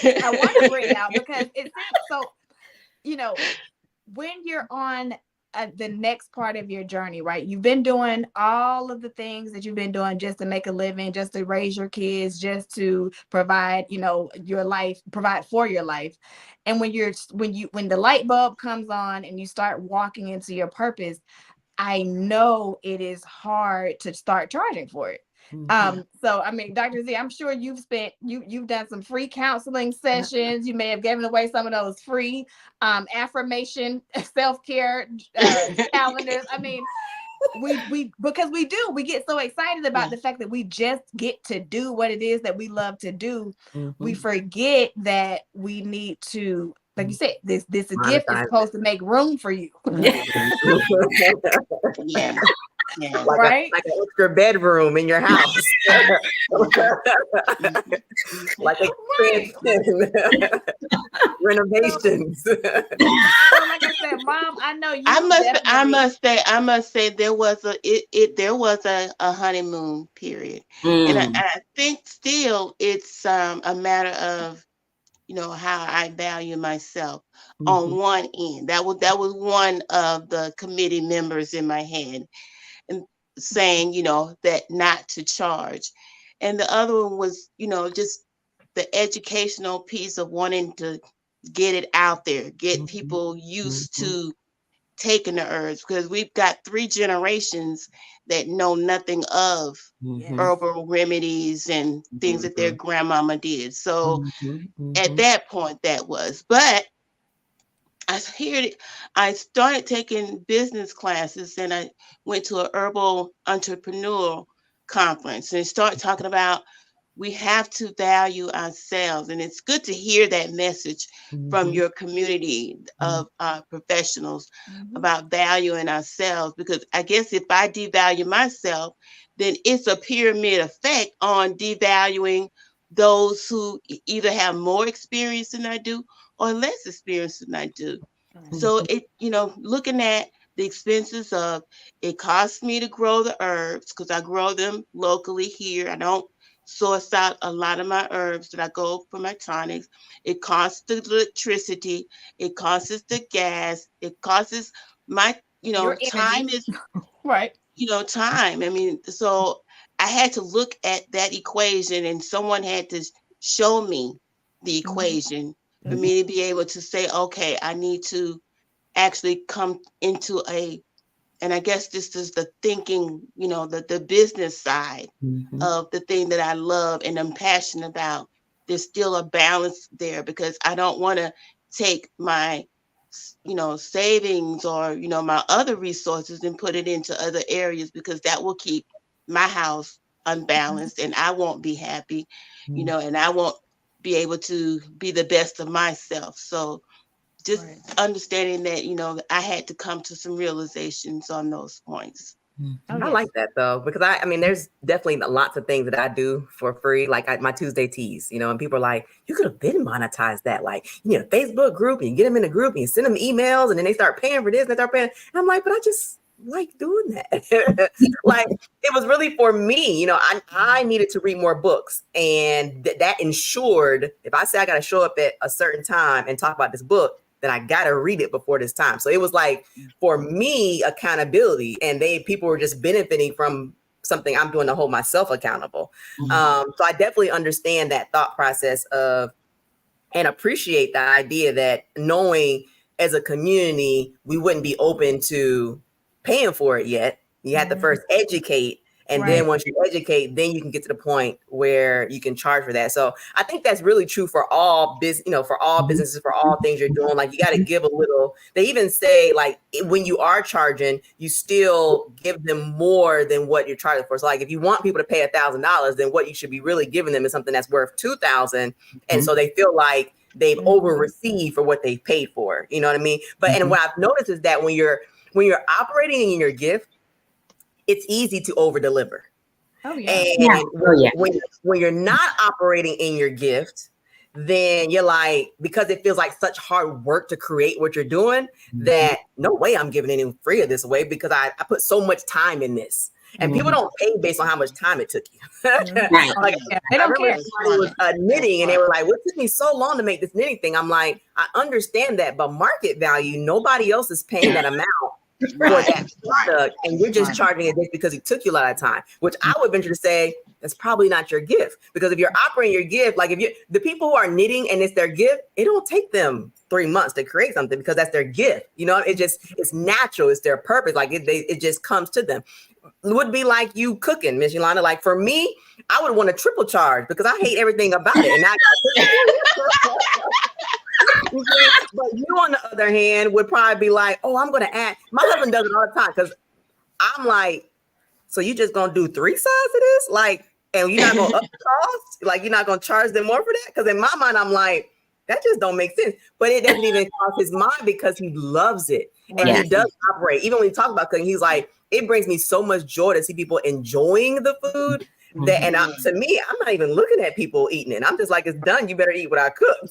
I want to bring it out because it's so you know, when you're on the next part of your journey, right? You've been doing all of the things that you've been doing just to make a living, just to raise your kids, just to provide, you know, your life, provide for your life. And when the light bulb comes on and you start walking into your purpose, I know it is hard to start charging for it. So I mean, Dr. Z, I'm sure you've done some free counseling sessions. You may have given away some of those free affirmation self-care calendars. I mean, because we get so excited about the fact that we just get to do what it is that we love to do. We forget that we need to, like you said, this gift is supposed to make room for you. Yeah. Yeah. Like an extra bedroom in your house. Like expansion. Renovations. So like I said, Mom, I know you. I must say there was a honeymoon period, and I think still it's a matter of, you know, how I value myself. On one end, that was one of the committee members in my head, and saying, you know, that not to charge, and the other one was, you know, just the educational piece of wanting to get it out there, get people used to taking the herbs, because we've got 3 generations that know nothing of herbal remedies and things that their grandmama did. So at that point that was, but I started taking business classes, and I went to a herbal entrepreneurial conference and started talking about we have to value ourselves. And it's good to hear that message from your community of professionals about valuing ourselves, because I guess if I devalue myself, then it's a pyramid effect on devaluing those who either have more experience than I do or less experience than I do. So it, you know, looking at the expenses of, it costs me to grow the herbs because I grow them locally here. I don't source out a lot of my herbs that I go for my tonics. It costs the electricity. It costs the gas. It costs my, you know, time is right. You know, time. I mean, so I had to look at that equation, and someone had to show me the equation for me to be able to say, okay, I need to actually come into and I guess this is the thinking, you know, the business side of the thing that I love and I'm passionate about. There's still a balance there, because I don't want to take my, you know, savings or, you know, my other resources and put it into other areas, because that will keep my house unbalanced and I won't be happy, you know, and I won't be able to be the best of myself. So just understanding that, you know, I had to come to some realizations on those points. I like that though, because I mean, there's definitely lots of things that I do for free, like my Tuesday teas, you know, and people are like, you could have been monetized that, like, you know, Facebook group, and you get them in a group and you send them emails and then they start paying for this and they start paying. And I'm like, but I just like doing that. Like, it was really for me, you know, I needed to read more books, and that ensured if I say I got to show up at a certain time and talk about this book, then I got to read it before this time. So it was like, for me, accountability, and people were just benefiting from something I'm doing to hold myself accountable. So I definitely understand that thought process of, and appreciate the idea that knowing as a community, we wouldn't be open to paying for it yet. You have to first educate. And then once you educate, then you can get to the point where you can charge for that. So I think that's really true for all business, you know, for all businesses, for all things you're doing. Like, you got to give a little. They even say, like, when you are charging, you still give them more than what you're charging for. So, like, if you want people to pay $1,000, then what you should be really giving them is something that's worth $2,000. And so they feel like they've over received for what they've paid for. You know what I mean? But and what I've noticed is that when you're operating in your gift, it's easy to over deliver. And when you're not operating in your gift, then you're like, because it feels like such hard work to create what you're doing, that no way I'm giving any free of this away, because I put so much time in this. And people don't pay based on how much time it took you. Right. Like, They don't care. somebody was knitting and they were like, what took me so long to make this knitting thing? I'm like, I understand that, but market value, nobody else is paying that amount for that product, and you're just charging it just because it took you a lot of time, which I would venture to say that's probably not your gift. Because if you're operating your gift, like the people who are knitting and it's their gift, it don't take them 3 months to create something because that's their gift. It's natural. It's their purpose. Like it just comes to them. It would be like you cooking, Miss Yolanda. Like for me, I would want a triple charge because I hate everything about it. And but you, on the other hand, would probably be like, oh, I'm going to add. My husband does it all the time because I'm like, so you just going to do 3 sides of this? Like, and you're not going to up the cost? Like, you're not going to charge them more for that? Because in my mind, I'm like, that just don't make sense. But it doesn't even cross his mind because he loves it. And he does operate. Even when he talks about cooking, he's like, it brings me so much joy to see people enjoying the food. That, and to me, I'm not even looking at people eating it. I'm just like, it's done. You better eat what I cooked.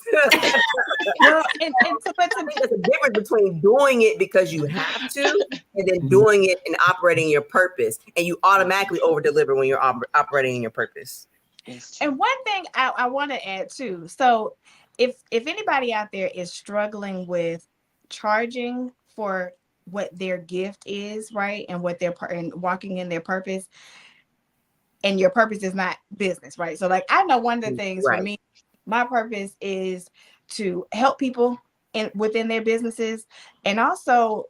Well, but to me, there's a difference between doing it because you have to, and then doing it and operating your purpose. And you automatically over deliver when you're operating in your purpose. And one thing I want to add too. So, if anybody out there is struggling with charging for what their gift is, right, and what they're and walking in their purpose, and your purpose is not business, right? So like I know one of the things for me, my purpose is to help people within their businesses, and also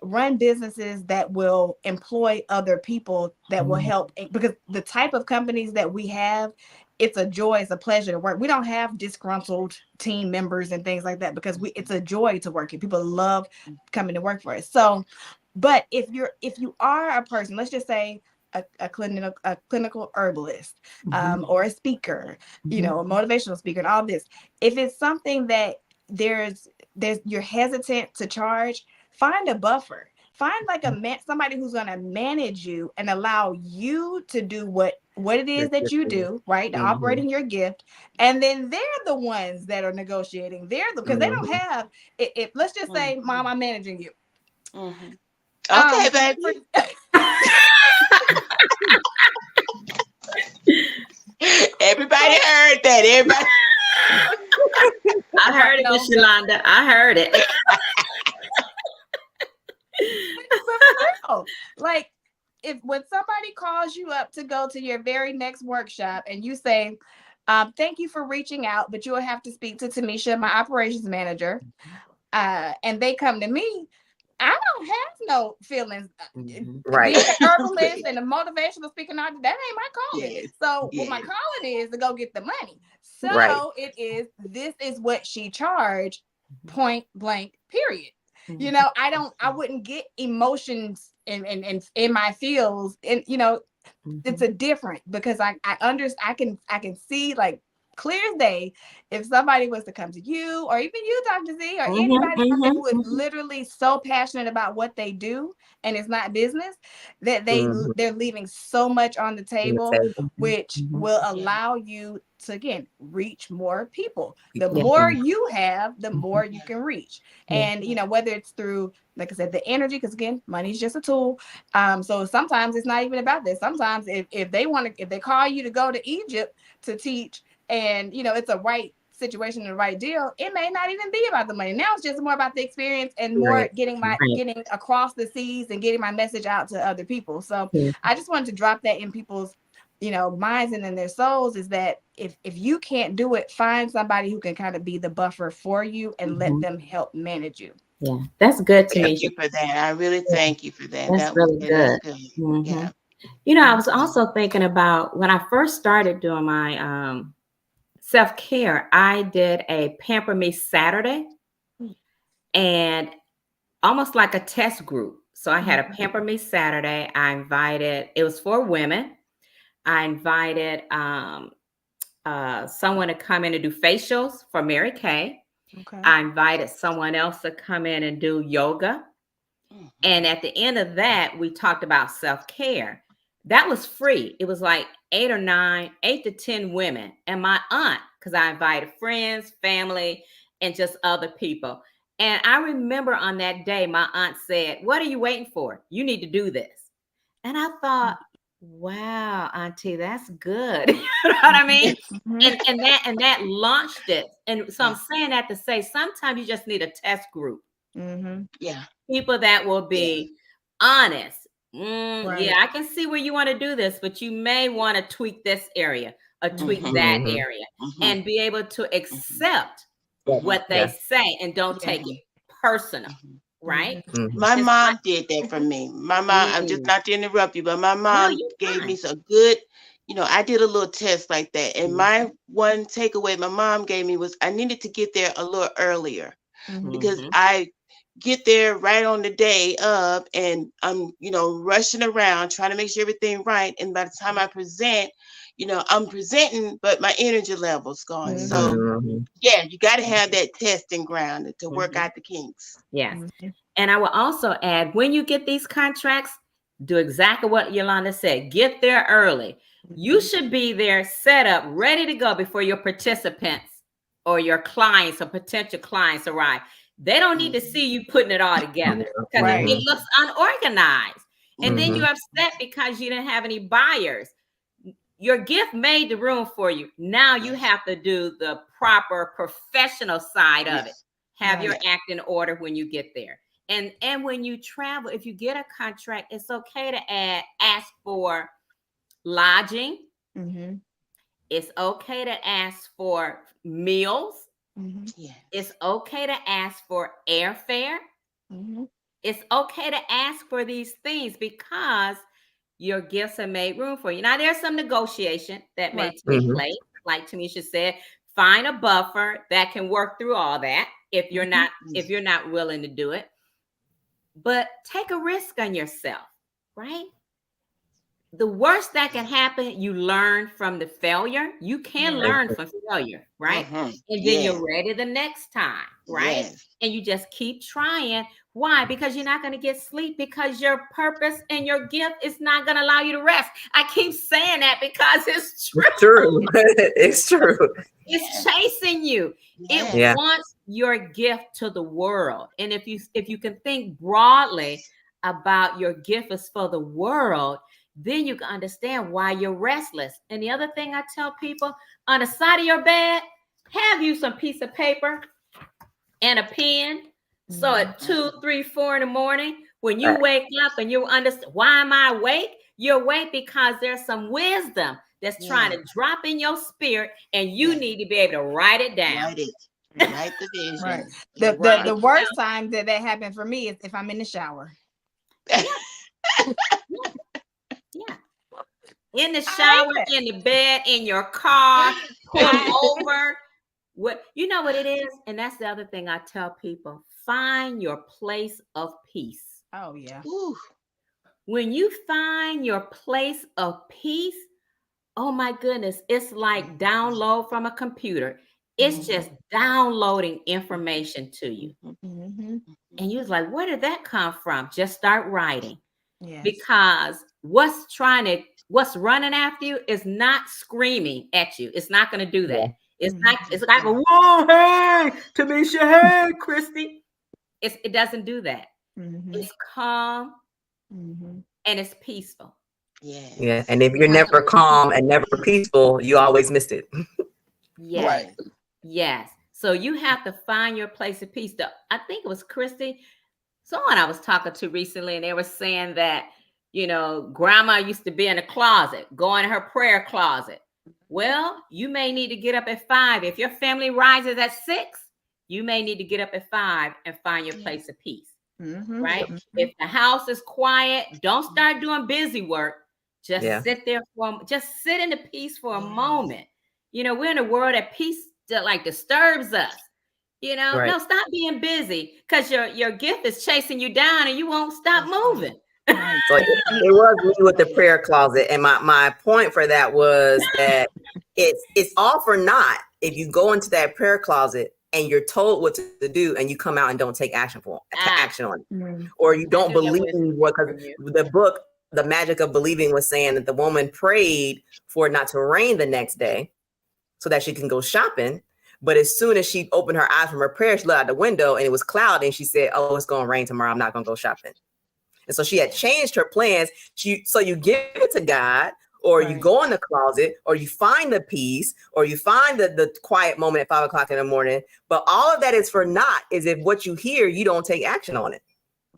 run businesses that will employ other people that will help, because the type of companies that we have, it's a joy, it's a pleasure to work. We don't have disgruntled team members and things like that because it's a joy to work here. People love coming to work for us. So, but if you are a person, let's just say a clinical herbalist, or a speaker, a motivational speaker, and all this. If it's something that you're hesitant to charge, find a buffer. Find like somebody who's going to manage you and allow you to do what it is that you do, right? To operating your gift. And then they're the ones that are negotiating. Because they don't have, if let's just say, Mom, I'm managing you. Okay, baby. Everybody heard that. Everybody. I heard it, Miss Yolanda. I heard it. Like, when somebody calls you up to go to your very next workshop and you say, thank you for reaching out, but you'll have to speak to Tameshia, my operations manager, and they come to me, I don't have no feelings. Right. Being a herbalist and a motivational speaker, that ain't my calling. Yes. So what my calling is to go get the money. So this is what she charged, point blank, period. I wouldn't get emotions in my feels, and it's a different, because I can see like clear as day, if somebody was to come to you, or even you, Dr. Z, or anybody who is literally so passionate about what they do and it's not business, that they're leaving so much on the table, which will allow you to, again, reach more people. The more you have, the more you can reach. And whether it's through, like I said, the energy, because again, money is just a tool. So sometimes it's not even about this. Sometimes if they call you to go to Egypt to teach, and it's a right situation and the right deal, it may not even be about the money. Now it's just more about the experience and more getting across the seas and getting my message out to other people. So I just wanted to drop that in people's minds and in their souls, is that if you can't do it, find somebody who can kind of be the buffer for you and let them help manage you. Yeah, that's good to me. Thank you for that. I really thank you for that. That's really good. Yeah. I was also thinking about when I first started doing my self-care, I did a Pamper Me Saturday, and almost like a test group. So I had a Pamper Me Saturday. It was for women. I invited someone to come in and do facials for Mary Kay. Okay. I invited someone else to come in and do yoga. And at the end of that, we talked about self-care. That was free. It was like 8 to 10 women, and my aunt, because I invited friends, family, and just other people. And I remember on that day, my aunt said, "What are you waiting for? You need to do this." And I thought, wow, Auntie, that's good. You know what I mean? And that launched it. And so I'm saying that to say sometimes you just need a test group. Yeah. People that will be honest. Yeah, I can see where you want to do this, but you may want to tweak this area or tweak that area and be able to accept what they say and don't take it personal. Right? My mom did that for me. My mom, I'm just not to interrupt you, but my mom gave me some good, I did a little test like that. And my one takeaway my mom gave me was I needed to get there a little earlier because I get there right on the day of and I'm, rushing around trying to make sure everything right. And by the time I present, I'm presenting, but my energy level's gone. So yeah, you got to have that testing ground to work out the kinks. Yes. And I will also add, when you get these contracts, do exactly what Yolanda said. Get there early. You should be there set up, ready to go before your participants or your clients or potential clients arrive. They don't need to see you putting it all together because it looks unorganized. And then you're upset because you didn't have any buyers. Your gift made the room for you. Now you have to do the proper professional side of it. Have your act in order when you get there. And when you travel, if you get a contract, it's okay to ask for lodging. It's okay to ask for meals. It's okay to ask for airfare. It's okay to ask for these things because your gifts have made room for you. Now, there's some negotiation that may take place. Like Tameshia said, find a buffer that can work through all that if you're not willing to do it. But take a risk on yourself, right? The worst that can happen, you learn from the failure. You can learn from failure, right? And then you're ready the next time, right? And you just keep trying. Why? Because you're not going to get sleep because your purpose and your gift is not going to allow you to rest. I keep saying that because it's true. It's true. It's chasing you. It wants your gift to the world. And if you can think broadly about your gift is for the world, then you can understand why you're restless. And the other thing I tell people, on the side of your bed, have you some piece of paper and a pen. So at 2, 3, 4 in the morning, when you wake up and you understand, why am I awake? You're awake because there's some wisdom that's trying to drop in your spirit, and you need to be able to write it down. Write the vision. The worst time that happens for me is if I'm in the shower. In the shower, in the bed, in your car, pull over. You know what it is? And that's the other thing I tell people. Find your place of peace. Oh, yeah. Ooh. When you find your place of peace, oh my goodness, it's like download from a computer. It's just downloading information to you. And you're like, where did that come from? Just start writing. Because what's running after you is not screaming at you. It's not going to do that. It's like, whoa, hey, Tameshia, hey, Christi. It doesn't do that. It's calm and it's peaceful. Yeah. And if you're never calm and never peaceful, you always missed it. Yes. So you have to find your place of peace. I think it was Christi, someone I was talking to recently, and they were saying that, grandma used to be in a closet, go in her prayer closet. Well, you may need to get up at 5. If your family rises at 6, you may need to get up at 5 and find your place of peace. Right? If the house is quiet, don't start doing busy work. Just sit there just sit in the peace for a moment. We're in a world that peace that disturbs us. No, stop being busy because your gift is chasing you down and you won't stop moving. So it was me with the prayer closet. And my point for that was that it's all for naught if you go into that prayer closet and you're told what to do and you come out and don't take action on it. Or you don't believe what, because the book, The Magic of Believing, was saying that the woman prayed for it not to rain the next day so that she can go shopping. But as soon as she opened her eyes from her prayer, she looked out the window and it was cloudy and she said, oh, it's going to rain tomorrow. I'm not going to go shopping. And so she had changed her plans. So you give it to God, or you go in the closet, or you find the peace, or you find the quiet moment at 5 o'clock in the morning. But all of that is for naught is if what you hear, you don't take action on it.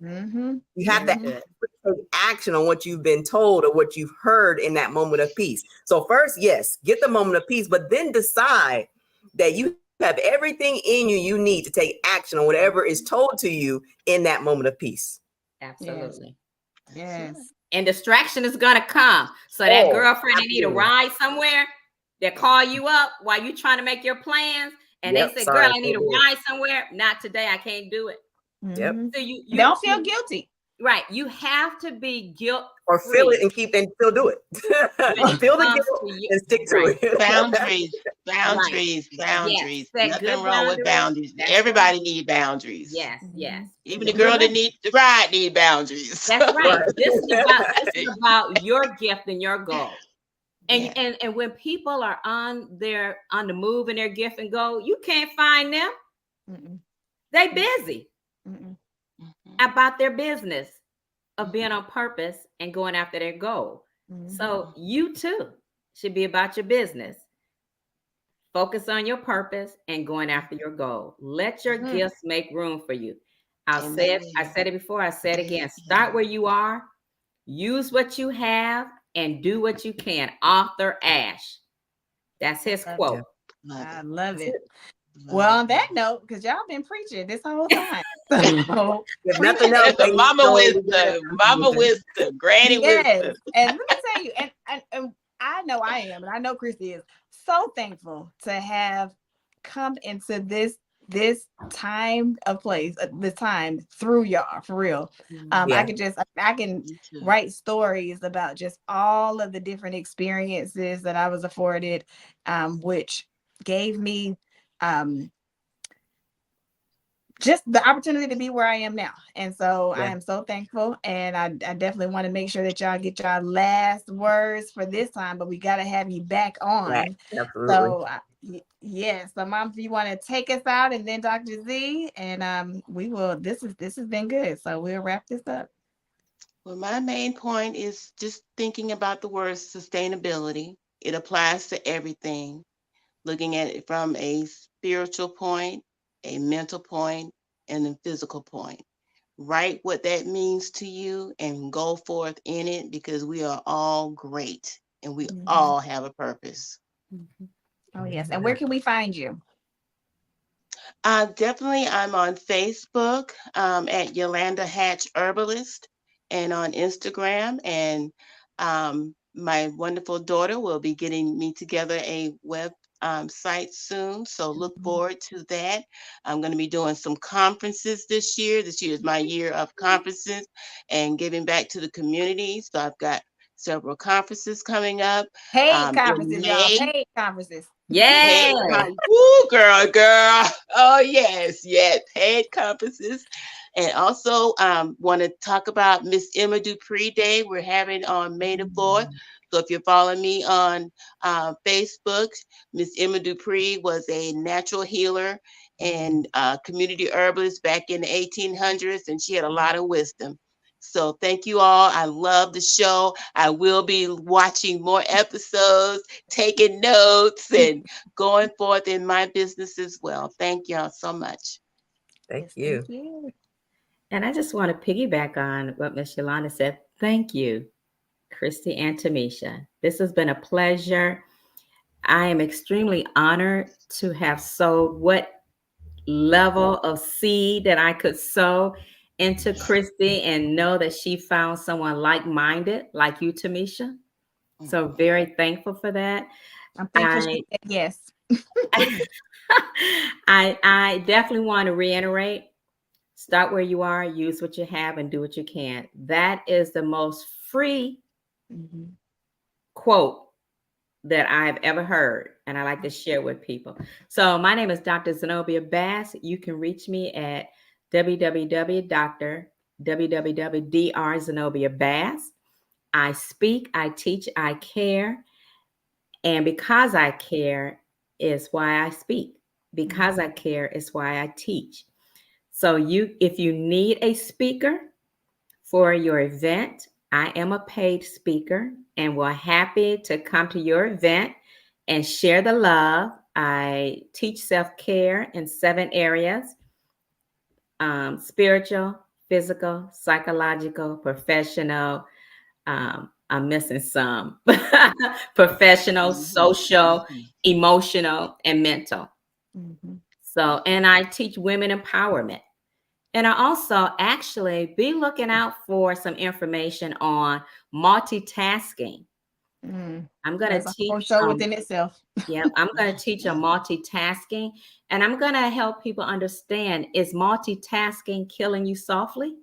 Mm-hmm. You have to take action on what you've been told or what you've heard in that moment of peace. So first, yes, get the moment of peace, but then decide that you have everything in you need to take action on whatever is told to you in that moment of peace. Absolutely. Yes. And distraction is gonna come. So that girlfriend, they need a ride somewhere. They call you up while you trying to make your plans, and they say, "Girl, I need a ride somewhere." Not today. I can't do it. Yep. So you don't feel guilty. Right. You have to be guilt or feel it and still do it. Feel the guilt and stick to it. Boundaries. Yes. Nothing wrong with boundaries. Everybody needs boundaries. Yes. Even the girl that needs the ride need boundaries. That's right. This is about your gift and your goal. And when people are on the move in their gift and goal, you can't find them. They busy about their business of being on purpose and going after their goal. So you too should be about your business. Focus on your purpose and going after your goal. Let your gifts make room for you. I said it before, I said it again. Start where you are, use what you have, and do what you can. Author Ash. That's his quote. I love it. Well, on that note, because y'all been preaching this whole time. So, if nothing else, the mama wisdom, granny wisdom. And let me tell you, and I know I am, and I know Christi is so thankful to have come into this time of place, this time through y'all, for real. I can write stories about just all of the different experiences that I was afforded, which gave me just the opportunity to be where I am now. And so I am so thankful. And I definitely want to make sure that y'all get y'all last words for this time, but we got to have you back on. Right. Absolutely. So so Mom, if you want to take us out, and then Dr. Z, and we will, this has been good. So we'll wrap this up. Well, my main point is just thinking about the word sustainability. It applies to everything. Looking at it from a spiritual point, a mental point, and a physical point. Write what that means to you and go forth in it, because we are all great and we all have a purpose. Oh, yes. And where can we find you? Definitely, I'm on Facebook at Yolanda Hatch Hearbilst, and on Instagram. And my wonderful daughter will be getting me together a web site soon. So look forward to that. I'm going to be doing some conferences this year. This year is my year of conferences and giving back to the community. So I've got several conferences coming up. Conferences, y'all. Paid conferences. Yeah. Woo, girl. Oh, yes. Paid conferences. And also want to talk about Miss Emma Dupree Day we're having on May the 4th. So if you're following me on Facebook, Miss Emma Dupree was a natural healer and community herbalist back in the 1800s, and she had a lot of wisdom. So thank you all. I love the show. I will be watching more episodes, taking notes, and going forth in my business as well. Thank y'all so much. Thank you. And I just want to piggyback on what Miss Yolanda said. Thank you, Christi and Tameshia. This has been a pleasure. I am extremely honored to have sowed what level of seed that I could sow into Christi, and know that she found someone like-minded like you, Tameshia. So very thankful for that. I'm thankful she said yes. I definitely want to reiterate, start where you are, use what you have, and do what you can. That is the most free quote that I've ever heard, and I like to share with people. So my name is Dr. Zenobia Bass. You can reach me at www.Zenobia I speak, I teach, I care, and because I care is why I speak. Because I care is why I teach. So if you need a speaker for your event. I am a paid speaker and we're happy to come to your event and share the love. I teach self-care in 7 areas: spiritual, physical, psychological, professional. I'm missing some. Professional, social, emotional, and mental. So, and I teach women empowerment. And I also actually be looking out for some information on multitasking. I'm going to teach a show within itself. Yeah, I'm going to teach on multitasking, and I'm going to help people understand, is multitasking killing you softly?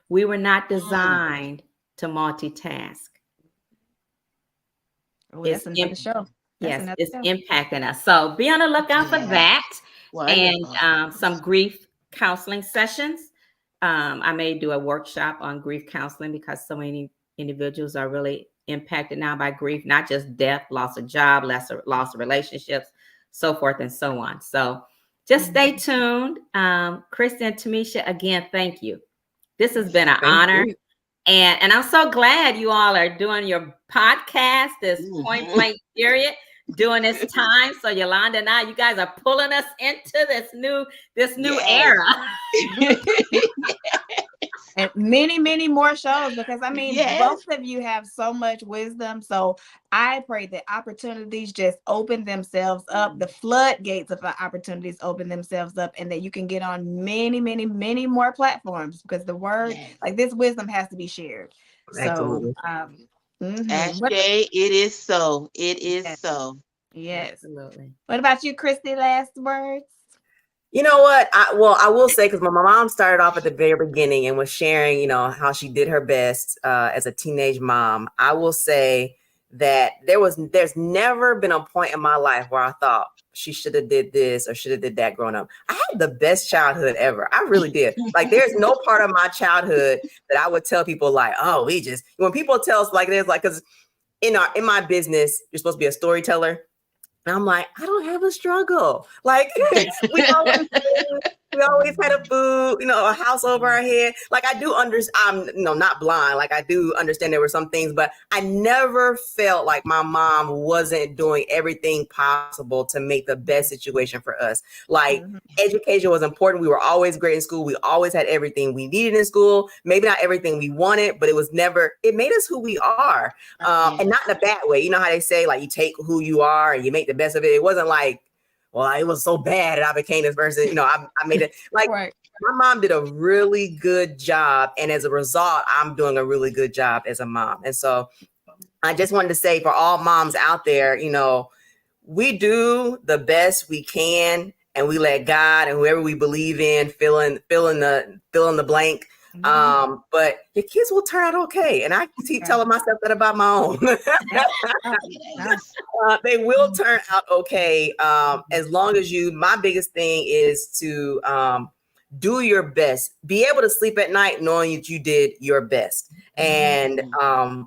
We were not designed to multitask. Oh, that's another show. Yes, it's impacting us. So be on the lookout for that. Wonderful. And some grief counseling sessions. I may do a workshop on grief counseling because so many individuals are really impacted now by grief, not just death, loss of job, loss of relationships, so forth and so on. So just stay tuned. Christi and Tameshia, again, thank you. This has been an honor. And I'm so glad you all are doing your podcast, this point blank period, during this time. So Yolanda and I, you guys are pulling us into this new era. And many, many more shows, because I mean, both of you have so much wisdom. So I pray that opportunities just open themselves up, the floodgates of opportunities open themselves up, and that you can get on many, many, many more platforms, because the word, like this wisdom, has to be shared. Absolutely. So, Ashley, it is so. It is so. Yes. Absolutely. What about you, Christi? Last words? You know what? I will say, because my mom started off at the very beginning and was sharing, you know, how she did her best as a teenage mom. I will say that there's never been a point in my life where I thought she should have did this or should have did that growing up. I had the best childhood ever. I really did. Like, there's no part of my childhood that I would tell people like, oh, when people tell us like this, like, because in my business, you're supposed to be a storyteller. And I'm like, I don't have a struggle. Like, we always had a food, a house over our head. Like, I do understand, I'm not blind. Like, I do understand there were some things, but I never felt like my mom wasn't doing everything possible to make the best situation for us. Like, education was important. We were always great in school. We always had everything we needed in school. Maybe not everything we wanted, but it made us who we are. And not in a bad way. You know how they say, like, you take who you are and you make the best of it. It wasn't like, well, it was so bad and I became this person. I made it like My mom did a really good job. And as a result, I'm doing a really good job as a mom. And so I just wanted to say, for all moms out there, we do the best we can, and we let God and whoever we believe in fill in the blank. But your kids will turn out okay. And I keep telling myself that about my own. They will turn out okay. As long as my biggest thing is to do your best, be able to sleep at night knowing that you did your best. And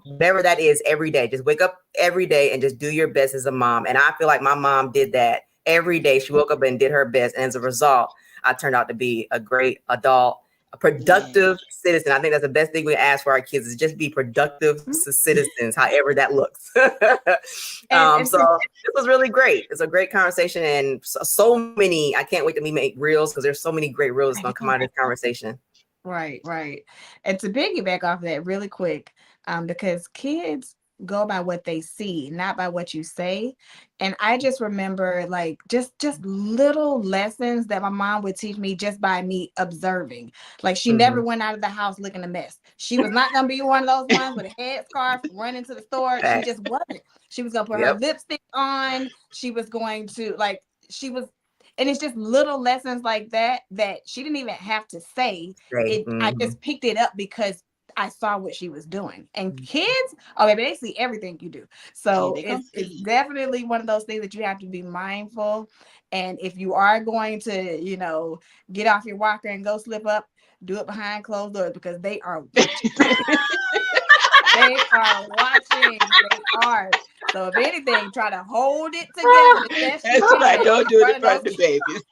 whatever that is, every day, just wake up every day and just do your best as a mom. And I feel like my mom did that every day. She woke up and did her best. And as a result, I turned out to be a great adult, a productive citizen. I think that's the best thing we ask for our kids, is just be productive citizens, however that looks. So this was really great. It's a great conversation, and so many, I can't wait till we make reels, because there's so many great reels that's going to come out of this conversation. Right. And to piggyback off of that really quick, because kids go by what they see, not by what you say. And I just remember, like, just little lessons that my mom would teach me just by me observing. Like, she never went out of the house looking a mess. She was not going to be one of those ones with a headscarf running to the store. She just wasn't. She was going to put her lipstick on. She was going to, and it's just little lessons like that she didn't even have to say. I just picked it up because I saw what she was doing. And kids, baby, they see everything you do. So it's definitely one of those things that you have to be mindful. And if you are going to, get off your walker and go slip up, do it behind closed doors, because they are watching. They are watching. They are. So if anything, try to hold it together. That's right. Don't do it in front of the babies.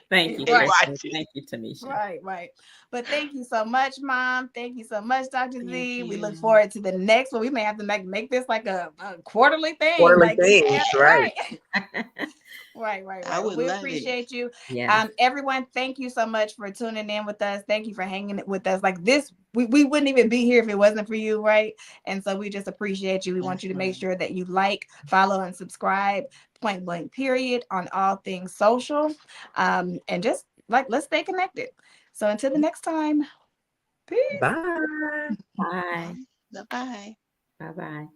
Thank you, Right. Christi. Thank you, Tameshia. Right. But thank you so much, Mom. Thank you so much, Dr. Thank Z. We look you. forward to the next one. We may have to make this like a quarterly thing. Quarterly Like, things, right. Right. I would We love it. appreciate you. Yes. Everyone, thank you so much for tuning in with us. Thank you for hanging with us. Like this, we wouldn't even be here if it wasn't for you, right? And so we just appreciate you. We want you to make sure that you like, follow, and subscribe, point blank period, on all things social. And just like, let's stay connected. So until the next time, peace. Bye. Bye. Bye-bye. Bye-bye.